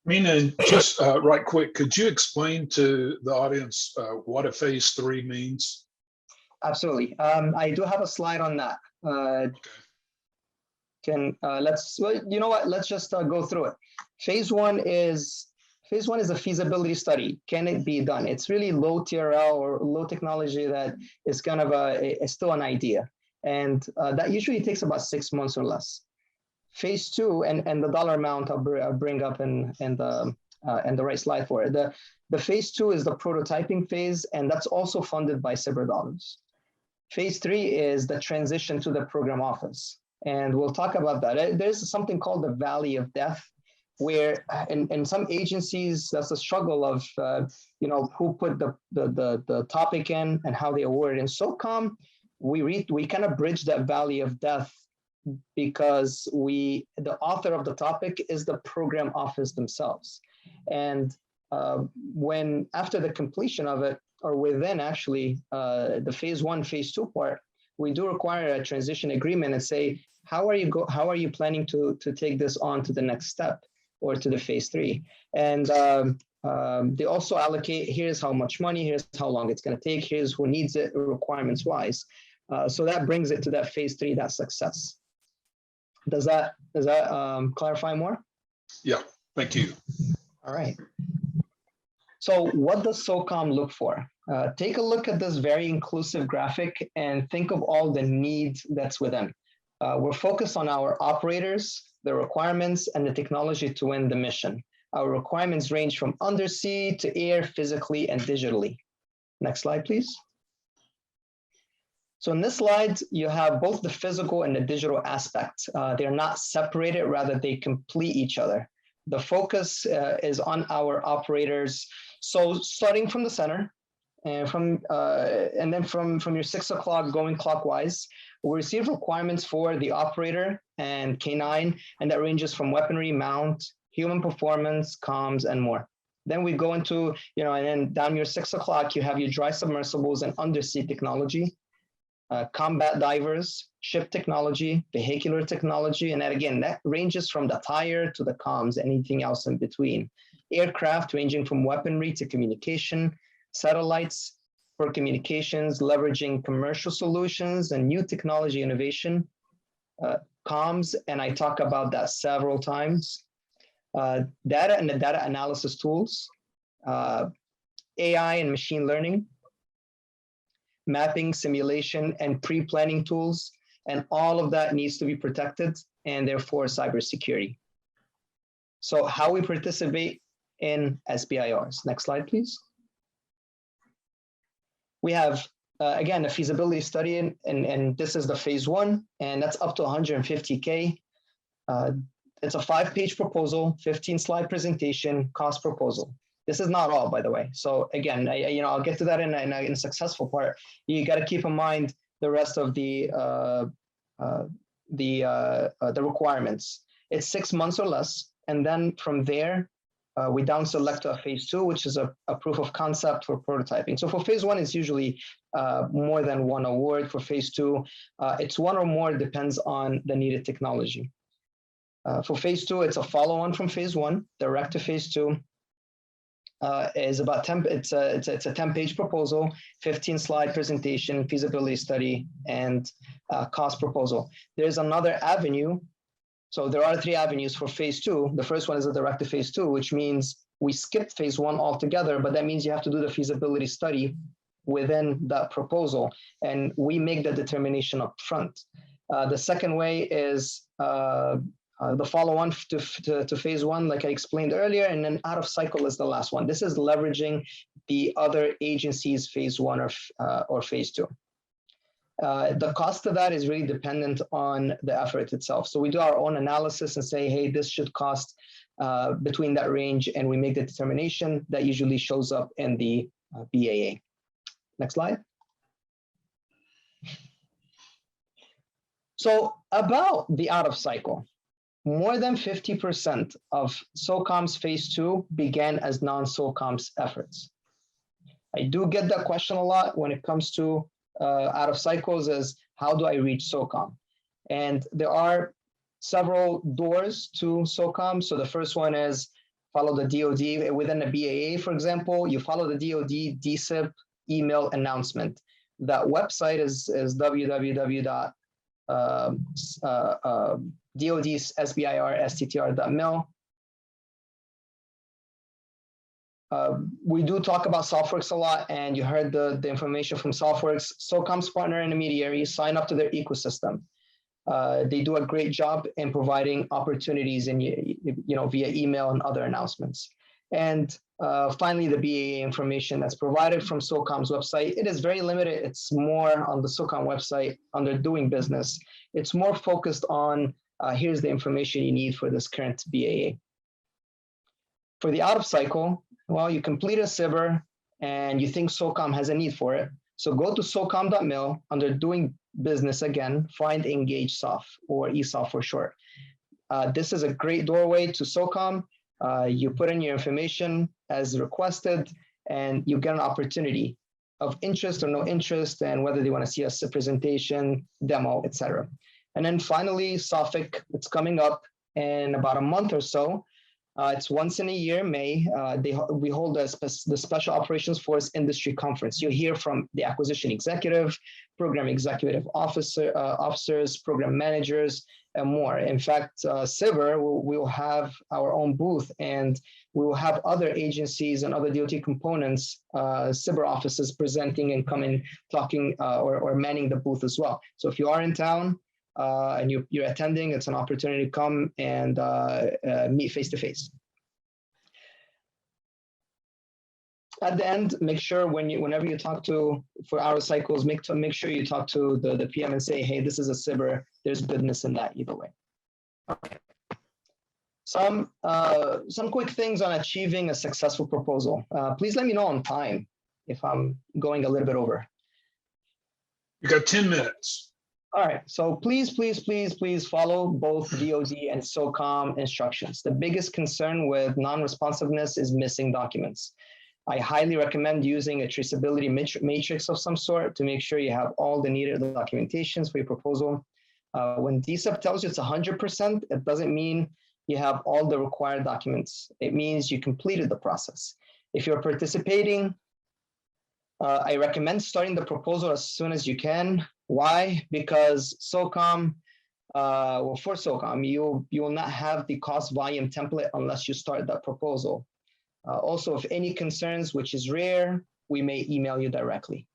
Mina, just right quick, could you explain to the audience what a phase 3 means? Absolutely. I do have a slide on that. You know what? Let's just go through it. Phase 1 is a feasibility study. Can it be done? It's really low TRL or low technology that is kind of still an idea, and that usually takes about 6 months or less. Phase 2, and the dollar amount I'll bring up in the right slide for it. The phase 2 is the prototyping phase, and that's also funded by SBIR dollars. Phase 3 is the transition to the program office, and we'll talk about that. There's something called the Valley of Death, where in some agencies that's a struggle of who put the topic in and how they award it. In SOCOM, we kind of bridge that Valley of Death, because the author of the topic is the program office themselves. And when after the completion of it, or within actually the phase 1, phase 2 part, we do require a transition agreement and say, how are you planning to take this on to the next step or to the phase 3? And they also allocate, here's how much money, here's how long it's going to take, here's who needs it requirements wise. So that brings it to that phase 3, that success. Does that clarify more? Yeah, thank you. All right. So what does SOCOM look for? Take a look at this very inclusive graphic and think of all the needs that's within. We're focused on our operators, the requirements, and the technology to win the mission. Our requirements range from undersea to air, physically and digitally. Next slide, please. So in this slide, you have both the physical and the digital aspect. They're not separated, rather they complete each other. The focus is on our operators. So starting from the center, and then from your 6 o'clock going clockwise, we receive requirements for the operator and K9, and that ranges from weaponry, mount, human performance, comms, and more. Then we go into, and then down your 6 o'clock, you have your dry submersibles and undersea technology. combat divers, ship technology, vehicular technology, and that, again, that ranges from the tire to the comms, anything else in between. Aircraft ranging from weaponry to communication, satellites for communications, leveraging commercial solutions and new technology innovation, comms, and I talk about that several times, data and the data analysis tools, AI and machine learning, mapping, simulation, and pre-planning tools, and all of that needs to be protected, and therefore cybersecurity. So how we participate in SBIRs. Next slide, please. We have, again, a feasibility study, and this is the phase 1, and that's up to 150K. It's a 5-page proposal, 15-slide presentation, cost proposal. This is not all, by the way. So again, I'll get to that in a successful part. You got to keep in mind the rest of the requirements. It's 6 months or less, and then from there, we down select a phase 2, which is a proof of concept for prototyping. So for phase 1, it's usually more than one award. For phase 2, it's one or more, depends on the needed technology. For phase 2, it's a follow-on from phase 1, direct to phase 2. Is about 10. It's a 10-page proposal, 15-slide presentation, feasibility study, and cost proposal. There's another avenue. So there are 3 avenues for phase 2. The first one is a direct to phase 2, which means we skipped phase 1 altogether, but that means you have to do the feasibility study within that proposal, and we make the determination up front. The second way is the follow-on to phase 1, like I explained earlier, and then out of cycle is the last one. This is leveraging the other agencies' phase 1 or phase 2. The cost of that is really dependent on the effort itself. So we do our own analysis and say, hey, this should cost between that range, and we make the determination that usually shows up in the BAA. Next slide. So about the out of cycle. More than 50% of SOCOM's phase 2 began as non-SOCOM's efforts. I do get that question a lot when it comes to out of cycles, is how do I reach SOCOM? And there are several doors to SOCOM. So the first one is follow the DoD within the BAA, for example. You follow the DoD DSIP email announcement. That website is www.DoD's SBIR STTR.mil. We do talk about Softworks a lot, and you heard the information from Softworks. SOCOM's partner intermediaries sign up to their ecosystem. They do a great job in providing opportunities in, via email and other announcements. And finally, the BAA information that's provided from SOCOM's website, it is very limited. It's more on the SOCOM website under doing business. It's more focused on here's the information you need for this current BAA. For the out of cycle, well, you complete a SBIR and you think SOCOM has a need for it. So go to SOCOM.mil under doing business again, find Engage Soft, or ESOF for short. This is a great doorway to SOCOM. You put in your information as requested, and you get an opportunity of interest or no interest, and whether they want to see a presentation, demo, etc. And then finally, SOFIC, it's coming up in about a month or so. It's once in a year, May. We hold the Special Operations Force Industry Conference. You'll hear from the acquisition executive, program executive officers, program managers, and more. In fact, SBIR will have our own booth, and we will have other agencies and other DOT components, SBIR offices presenting and coming, talking, or manning the booth as well. So if you are in town, and you're attending, it's an opportunity to come and meet face-to-face. At the end, make sure whenever you talk to, for our cycles, make sure you talk to the PM and say, hey, this is a SBIR, there's goodness in that either way. Okay. Some quick things on achieving a successful proposal. Please let me know on time if I'm going a little bit over. You got 10 minutes. All right, so please follow both DoD and SOCOM instructions. The biggest concern with non-responsiveness is missing documents. I highly recommend using a traceability matrix of some sort to make sure you have all the needed documentations for your proposal. When DSEP tells you it's 100%, it doesn't mean you have all the required documents. It means you completed the process. If you're participating, I recommend starting the proposal as soon as you can. Why? Because SOCOM, for SOCOM, you will not have the cost volume template unless you start that proposal. Also, if any concerns, which is rare, we may email you directly.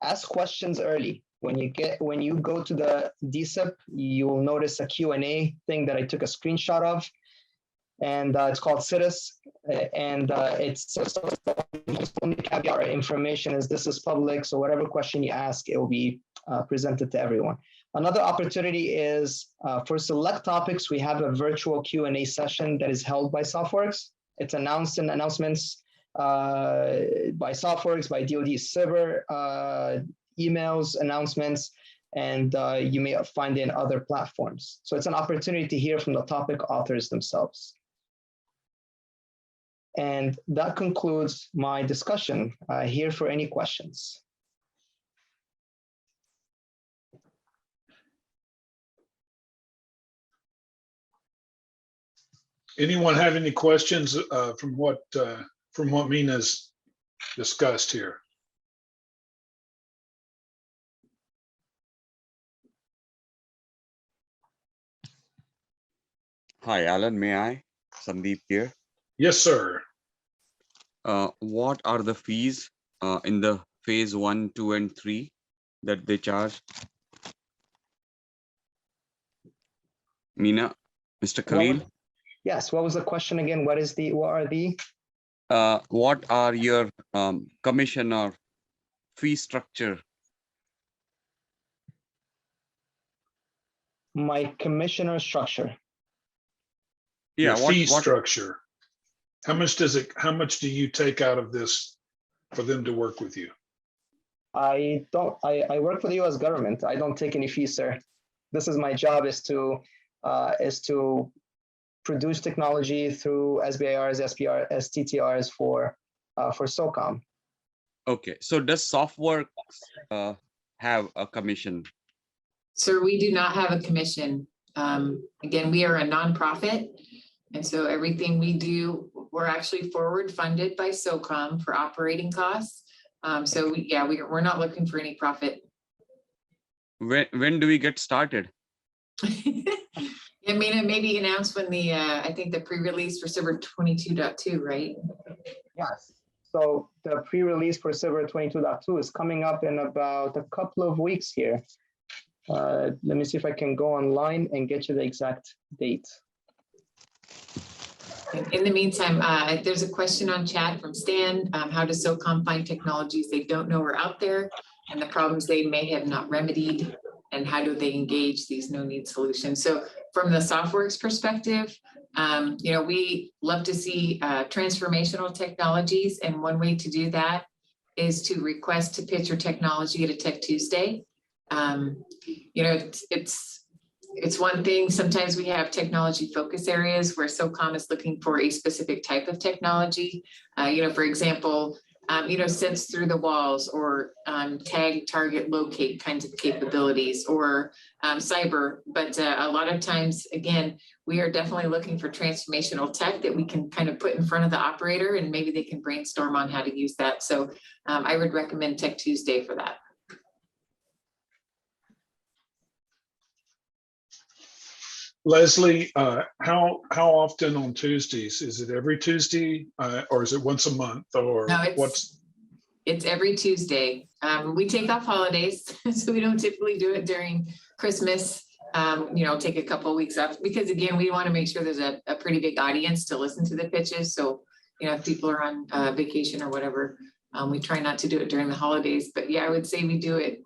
Ask questions early. When you go to the DSEP, you'll notice a Q&A thing that I took a screenshot of, and it's called CITES, and it's only caveat or information is this is public, so whatever question you ask, it will be presented to everyone. Another opportunity is for select topics, we have a virtual Q&A session that is held by Softworks. It's announced in announcements by Softworks, by DoD server, emails, announcements, and you may find it in other platforms. So it's an opportunity to hear from the topic authors themselves. And that concludes my discussion. Here for any questions. Anyone have any questions from what Mina's discussed here? Hi, Alan, may I? Sandeep here. Yes, sir. What are the fees in the phase 1, 2, and 3 that they charge? Mina, Mr. Khalil? Yes, what was the question again? What are your commission or fee structure? My commissioner structure. Yeah, Your fee structure. How much do you take out of this for them to work with you? I work for the US government. I don't take any fees, sir. This is my job, is to produce technology through SBIRs, STTRs for SOCOM. Okay, so does Softworks have a commission? Sir, we do not have a commission. Again, we are a nonprofit. And so everything we do, we're actually forward funded by SOCOM for operating costs. So we're not looking for any profit. When do we get started? I mean, it may be announced when the, I think the pre-release for Server 22.2, right? Yes. So the pre-release for Server 22.2 is coming up in about a couple of weeks here. Let me see if I can go online and get you the exact date. In the meantime, there's a question on chat from Stan. How does SOCOM find technologies they don't know are out there and the problems they may have not remedied? And how do they engage these no-need solutions? So from the Softworks perspective, we love to see transformational technologies. And one way to do that is to request to pitch your technology at a Tech Tuesday. It's one thing, sometimes we have technology focus areas where SOCOM is looking for a specific type of technology. For example, sense through the walls or tag, target, locate kinds of capabilities or cyber. But a lot of times, again, we are definitely looking for transformational tech that we can kind of put in front of the operator and maybe they can brainstorm on how to use that. So I would recommend Tech Tuesday for that. Leslie, how often on Tuesdays? Is it every Tuesday or is it once a month or No, what's? It's every Tuesday. We take off holidays, so we don't typically do it during Christmas. Take a couple of weeks off because again, we want to make sure there's a pretty big audience to listen to the pitches. So, if people are on vacation or whatever, we try not to do it during the holidays. But yeah, I would say we do it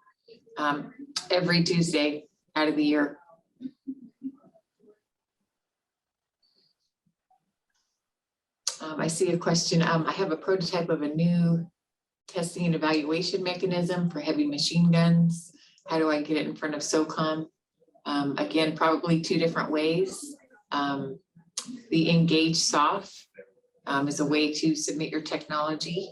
every Tuesday out of the year. I see a question. I have a prototype of a new testing and evaluation mechanism for heavy machine guns. How do I get it in front of SOCOM? Again, probably two different ways. The Engage Soft as a way to submit your technology,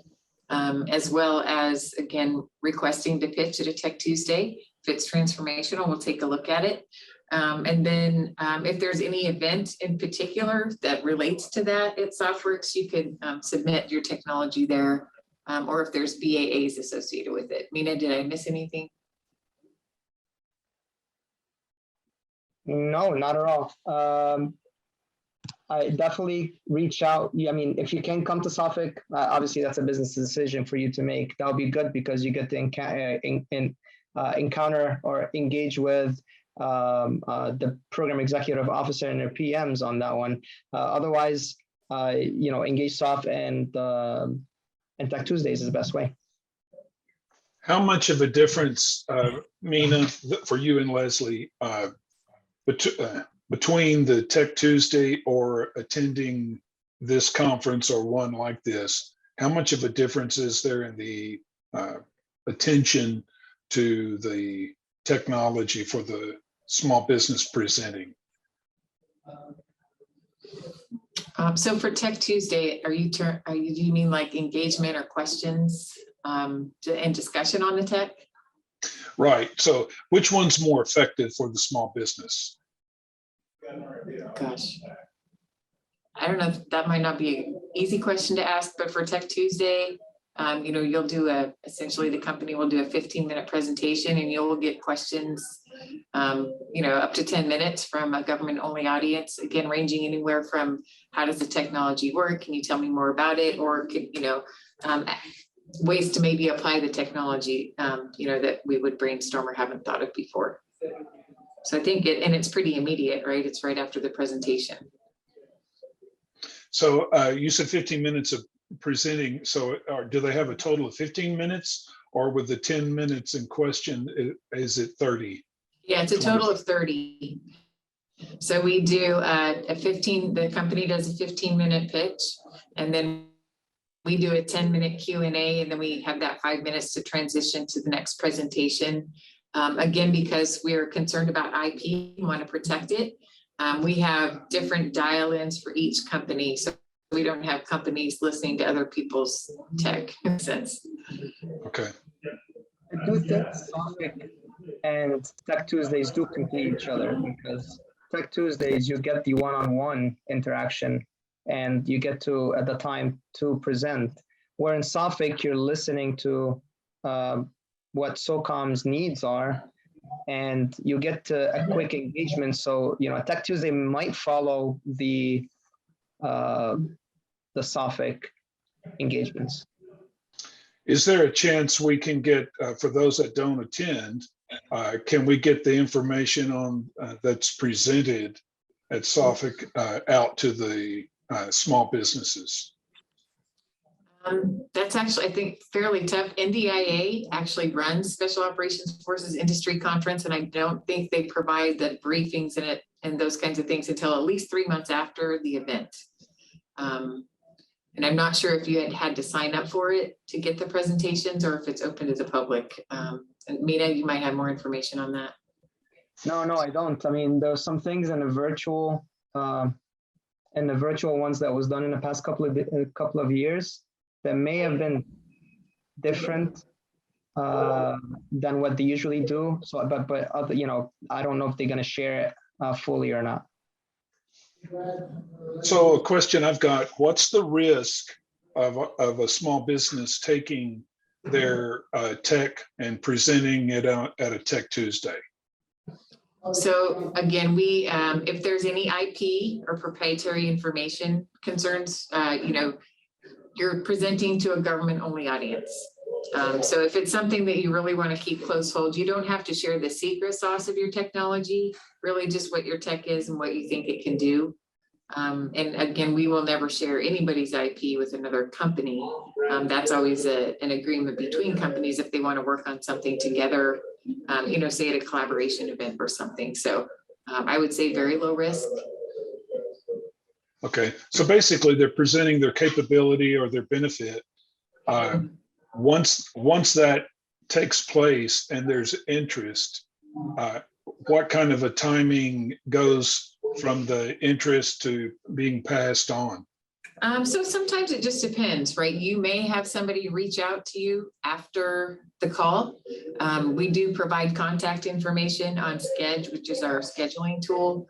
as well as, again, requesting to pitch at a Tech Tuesday. If it's transformational, we'll take a look at it. And then if there's any event in particular that relates to that at Softworks, you could submit your technology there, or if there's BAAs associated with it. Mina, did I miss anything? No, not at all. I definitely reach out. I mean, if you can come to Suffolk, obviously that's a business decision for you to make. That'll be good because you get to encounter or engage with the program executive officer and their PMs on that one. Otherwise, engage Soft and Tech Tuesdays is the best way. How much of a difference, Mina, for you and Leslie, between the Tech Tuesday or attending this conference or one like this, how much of a difference is there in the attention to the technology for the small business presenting? So for Tech Tuesday, do you mean like engagement or questions and discussion on the tech? Right. So which one's more effective for the small business? Gosh, I don't know if that might not be an easy question to ask, but for Tech Tuesday, you'll do essentially the company will do a 15-minute presentation and you'll get questions, up to 10 minutes from a government-only audience, again, ranging anywhere from how does the technology work? Can you tell me more about it? Or, ways to maybe apply the technology, that we would brainstorm or haven't thought of before. So I think it's pretty immediate, right? It's right after the presentation. So you said 15 minutes of presenting. So do they have a total of 15 minutes or with the 10 minutes in question, is it 30? Yeah, it's a total of 30. So we do the company does a 15-minute pitch, and then we do a 10-minute Q&A, and then we have that 5 minutes to transition to the next presentation. Again, because we're concerned about IP, we want to protect it. We have different dial-ins for each company, so we don't have companies listening to other people's tech, in a sense. Okay. I do think Suffolk and Tech Tuesdays do complete each other, because Tech Tuesdays, you get the one-on-one interaction and you get to, at the time, to present. Where in Suffolk, you're listening to what SOCOM's needs are, and you get to a quick engagement. So, Tech Tuesday might follow the Suffolk engagements. Is there a chance we can get, for those that don't attend, can we get the information on that's presented at Suffolk out to the small businesses? That's actually, I think, fairly tough. NDIA actually runs Special Operations Forces Industry Conference, and I don't think they provide the briefings in it and those kinds of things until at least 3 months after the event. And I'm not sure if you had to sign up for it to get the presentations or if it's open to the public. And Mina, you might have more information on that. No, I don't. I mean, there's some things in the virtual ones that was done in the past couple of years that may have been different than what they usually do. So, but other, I don't know if they're going to share it fully or not. So a question I've got, what's the risk of a small business taking their tech and presenting it out at a Tech Tuesday? So again, we if there's any IP or proprietary information concerns, you're presenting to a government-only audience. So if it's something that you really want to keep close hold, you don't have to share the secret sauce of your technology, really just what your tech is and what you think it can do. And again, we will never share anybody's IP with another company. That's always an agreement between companies if they want to work on something together, say at a collaboration event or something. So I would say very low risk. Okay, so basically they're presenting their capability or their benefit. Once that takes place and there's interest, what kind of a timing goes from the interest to being passed on? So sometimes it just depends, right? You may have somebody reach out to you after the call. We do provide contact information on Schedule, which is our scheduling tool.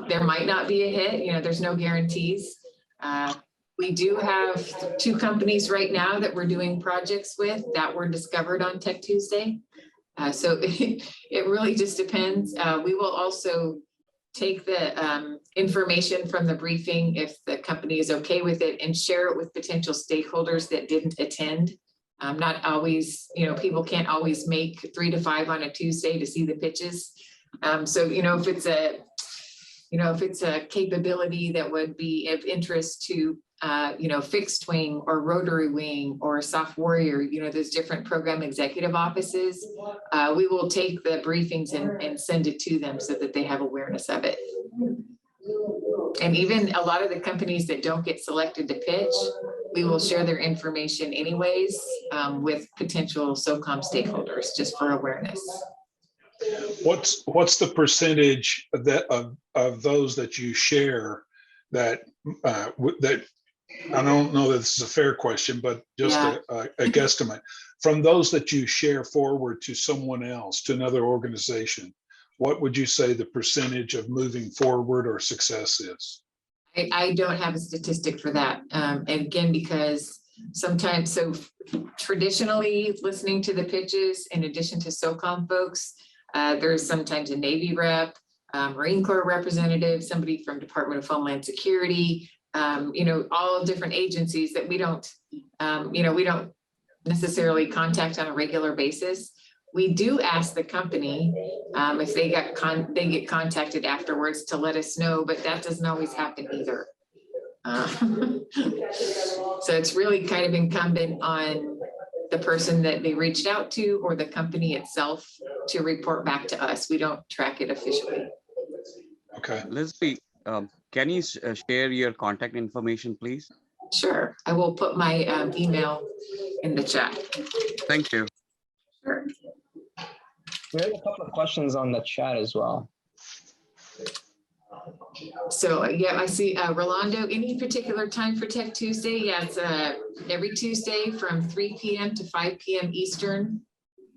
There might not be a hit, there's no guarantees. We do have 2 companies right now that we're doing projects with that were discovered on Tech Tuesday. So it really just depends. We will also take the information from the briefing if the company is okay with it and share it with potential stakeholders that didn't attend. Not always, people can't always make 3 to 5 on a Tuesday to see the pitches. So, if it's a capability that would be of interest to, fixed wing or rotary wing or soft warrior, there's different program executive offices. We will take the briefings and send it to them so that they have awareness of it. And even a lot of the companies that don't get selected to pitch, we will share their information anyways with potential SOCOM stakeholders just for awareness. What's the percentage of those that you share that I don't know that this is a fair question, but just a guesstimate from those that you share forward to someone else, to another organization? What would you say the percentage of moving forward or success is? I don't have a statistic for that. And again, because sometimes, so traditionally listening to the pitches, in addition to SOCOM folks, there's sometimes a Navy rep, Marine Corps representative, somebody from Department of Homeland Security, all different agencies that we don't necessarily contact on a regular basis. We do ask the company if they get contacted afterwards to let us know, but that doesn't always happen either. So it's really kind of incumbent on the person that they reached out to or the company itself to report back to us. We don't track it officially. Okay. Leslie, can you share your contact information, please? Sure. I will put my email in the chat. Thank you. Sure. We have a couple of questions on the chat as well. So yeah, I see Rolando, any particular time for Tech Tuesday? Yeah, it's every Tuesday from 3 p.m. to 5 p.m. Eastern.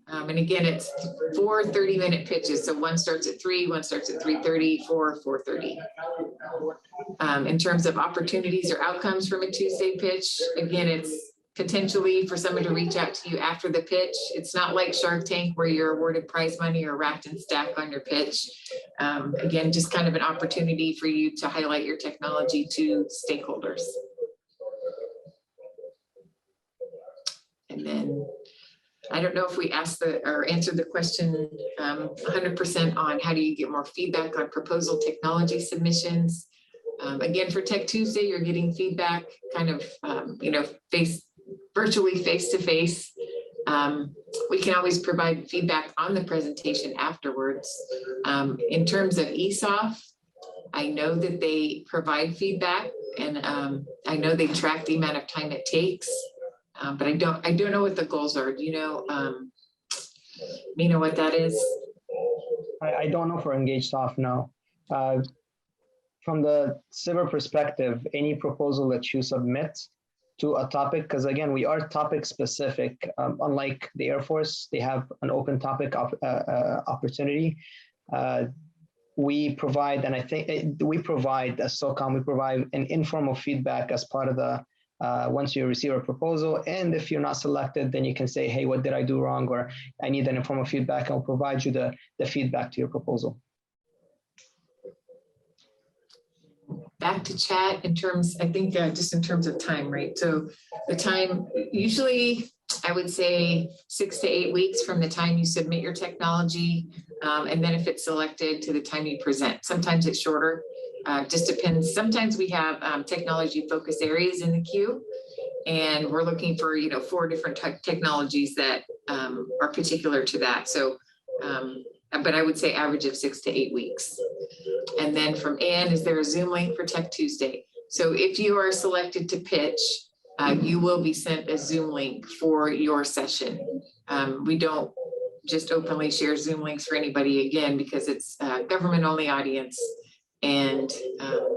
And again, it's 4 30-minute pitches. So one starts at 3, one starts at 3:30, 4:30. In terms of opportunities or outcomes from a Tuesday pitch, again, it's potentially for someone to reach out to you after the pitch. It's not like Shark Tank where you're awarded prize money or racked and stacked on your pitch. Again, just kind of an opportunity for you to highlight your technology to stakeholders. And then I don't know if we asked or answered the question 100% on how do you get more feedback on proposal technology submissions. Again, for Tech Tuesday, you're getting feedback kind of, virtually face-to-face. We can always provide feedback on the presentation afterwards. In terms of ESOF, I know that they provide feedback and I know they track the amount of time it takes, but I don't know what the goals are. Do you know, Mina, what that is? I don't know for Engaged Off, no. From the Sbir perspective, any proposal that you submit to a topic, because again, we are topic specific, unlike the Air Force, they have an open topic opportunity. We provide, and I think we provide as SOCOM, we provide an informal feedback as part of the, once you receive a proposal. And if you're not selected, then you can say, hey, what did I do wrong? Or I need an informal feedback. I'll provide you the feedback to your proposal. Back to chat in terms, I think just in terms of time, right? So the time, usually I would say 6 to 8 weeks from the time you submit your technology, and then if it's selected to the time you present. Sometimes it's shorter, just depends. Sometimes we have technology focus areas in the queue, and we're looking for 4 different technologies that are particular to that. So, but I would say average of 6 to 8 weeks. And then from Ann, is there a Zoom link for Tech Tuesday? So if you are selected to pitch, you will be sent a Zoom link for your session. We don't just openly share Zoom links for anybody, again, because it's a government only audience. And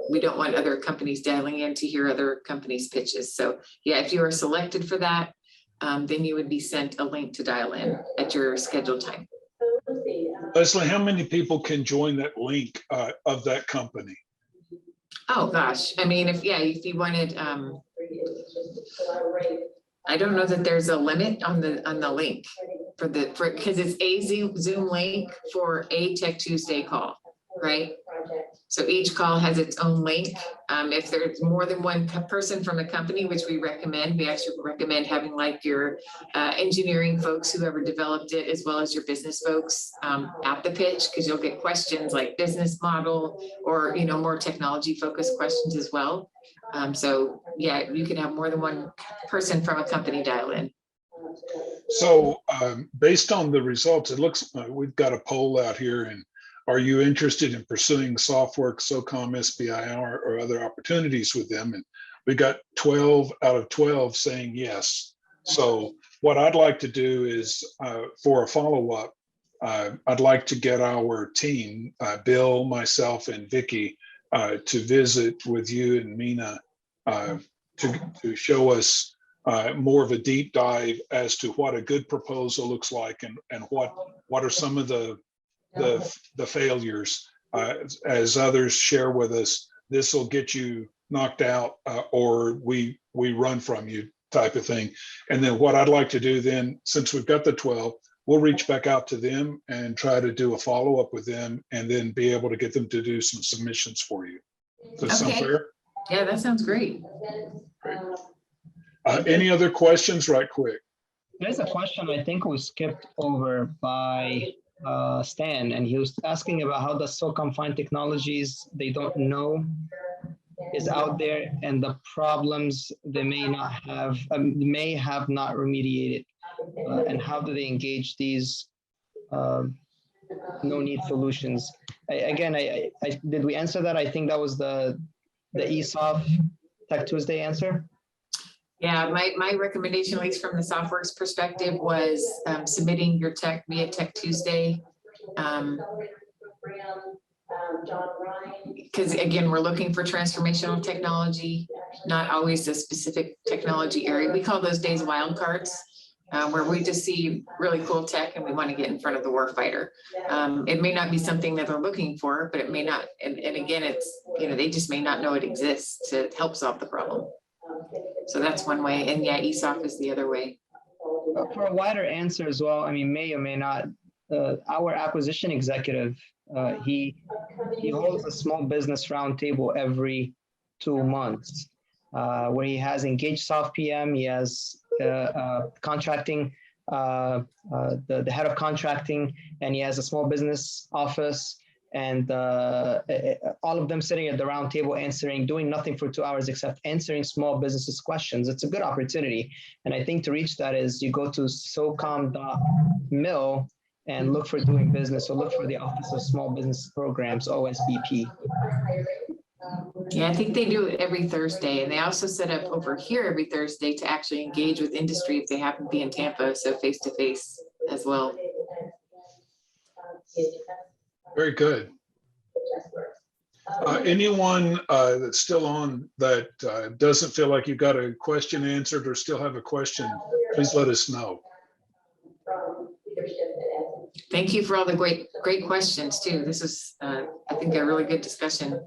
we don't want other companies dialing in to hear other companies' pitches. So yeah, if you are selected for that, then you would be sent a link to dial in at your scheduled time. Leslie, how many people can join that link of that company? Oh, gosh. I mean, if you wanted, I don't know that there's a limit on the link because it's a Zoom link for a Tech Tuesday call, right? So each call has its own link. If there's more than one person from a company, which we actually recommend having like your engineering folks, whoever developed it, as well as your business folks at the pitch, because you'll get questions like business model or, more technology focused questions as well. So yeah, you can have more than one person from a company dial in. So based on the results, it looks we've got a poll out here, and are you interested in pursuing Softworks, SOCOM, SBIR, or other opportunities with them? And we got 12 out of 12 saying yes. So what I'd like to do is for a follow-up, I'd like to get our team, Bill, myself, and Vicky, to visit with you and Mina to show us more of a deep dive as to what a good proposal looks like and what are some of the failures. As others share with us, this will get you knocked out or we run from you type of thing. And then what I'd like to do then, since we've got the 12, we'll reach back out to them and try to do a follow-up with them and then be able to get them to do some submissions for you. Does that sound fair? Yeah, that sounds great. Great. Any other questions right quick? There's a question I think was skipped over by Stan, and he was asking about how does SOCOM find technologies they don't know is out there and the problems they may not have, not remediated, and how do they engage these no-need solutions? Did we answer that? I think that was the ESOF Tech Tuesday answer. Yeah, my recommendation, at least from the Softworks perspective, was submitting your tech via Tech Tuesday. Because again, we're looking for transformational technology, not always a specific technology area. We call those days wildcards, where we just see really cool tech and we want to get in front of the warfighter. It may not be something that they're looking for, but it may not. And again, it's, they just may not know it exists to help solve the problem. So that's one way. And yeah, ESOF is the other way. For a wider answer as well, I mean, may or may not, our acquisition executive, he holds a small business roundtable every 2 months, where he has engaged Soft PM, he has contracting, the head of contracting, and he has a small business office, and all of them sitting at the round table doing nothing for 2 hours except answering small businesses' questions. It's a good opportunity. And I think to reach that is you go to socom.mil and look for doing business, or look for the Office of Small Business Programs, OSBP. Yeah, I think they do it every Thursday, and they also set up over here every Thursday to actually engage with industry if they happen to be in Tampa, so face-to-face as well. Very good. Anyone that's still on that doesn't feel like you've got a question answered or still have a question, please let us know. Thank you for all the great questions too. This is, I think, a really good discussion.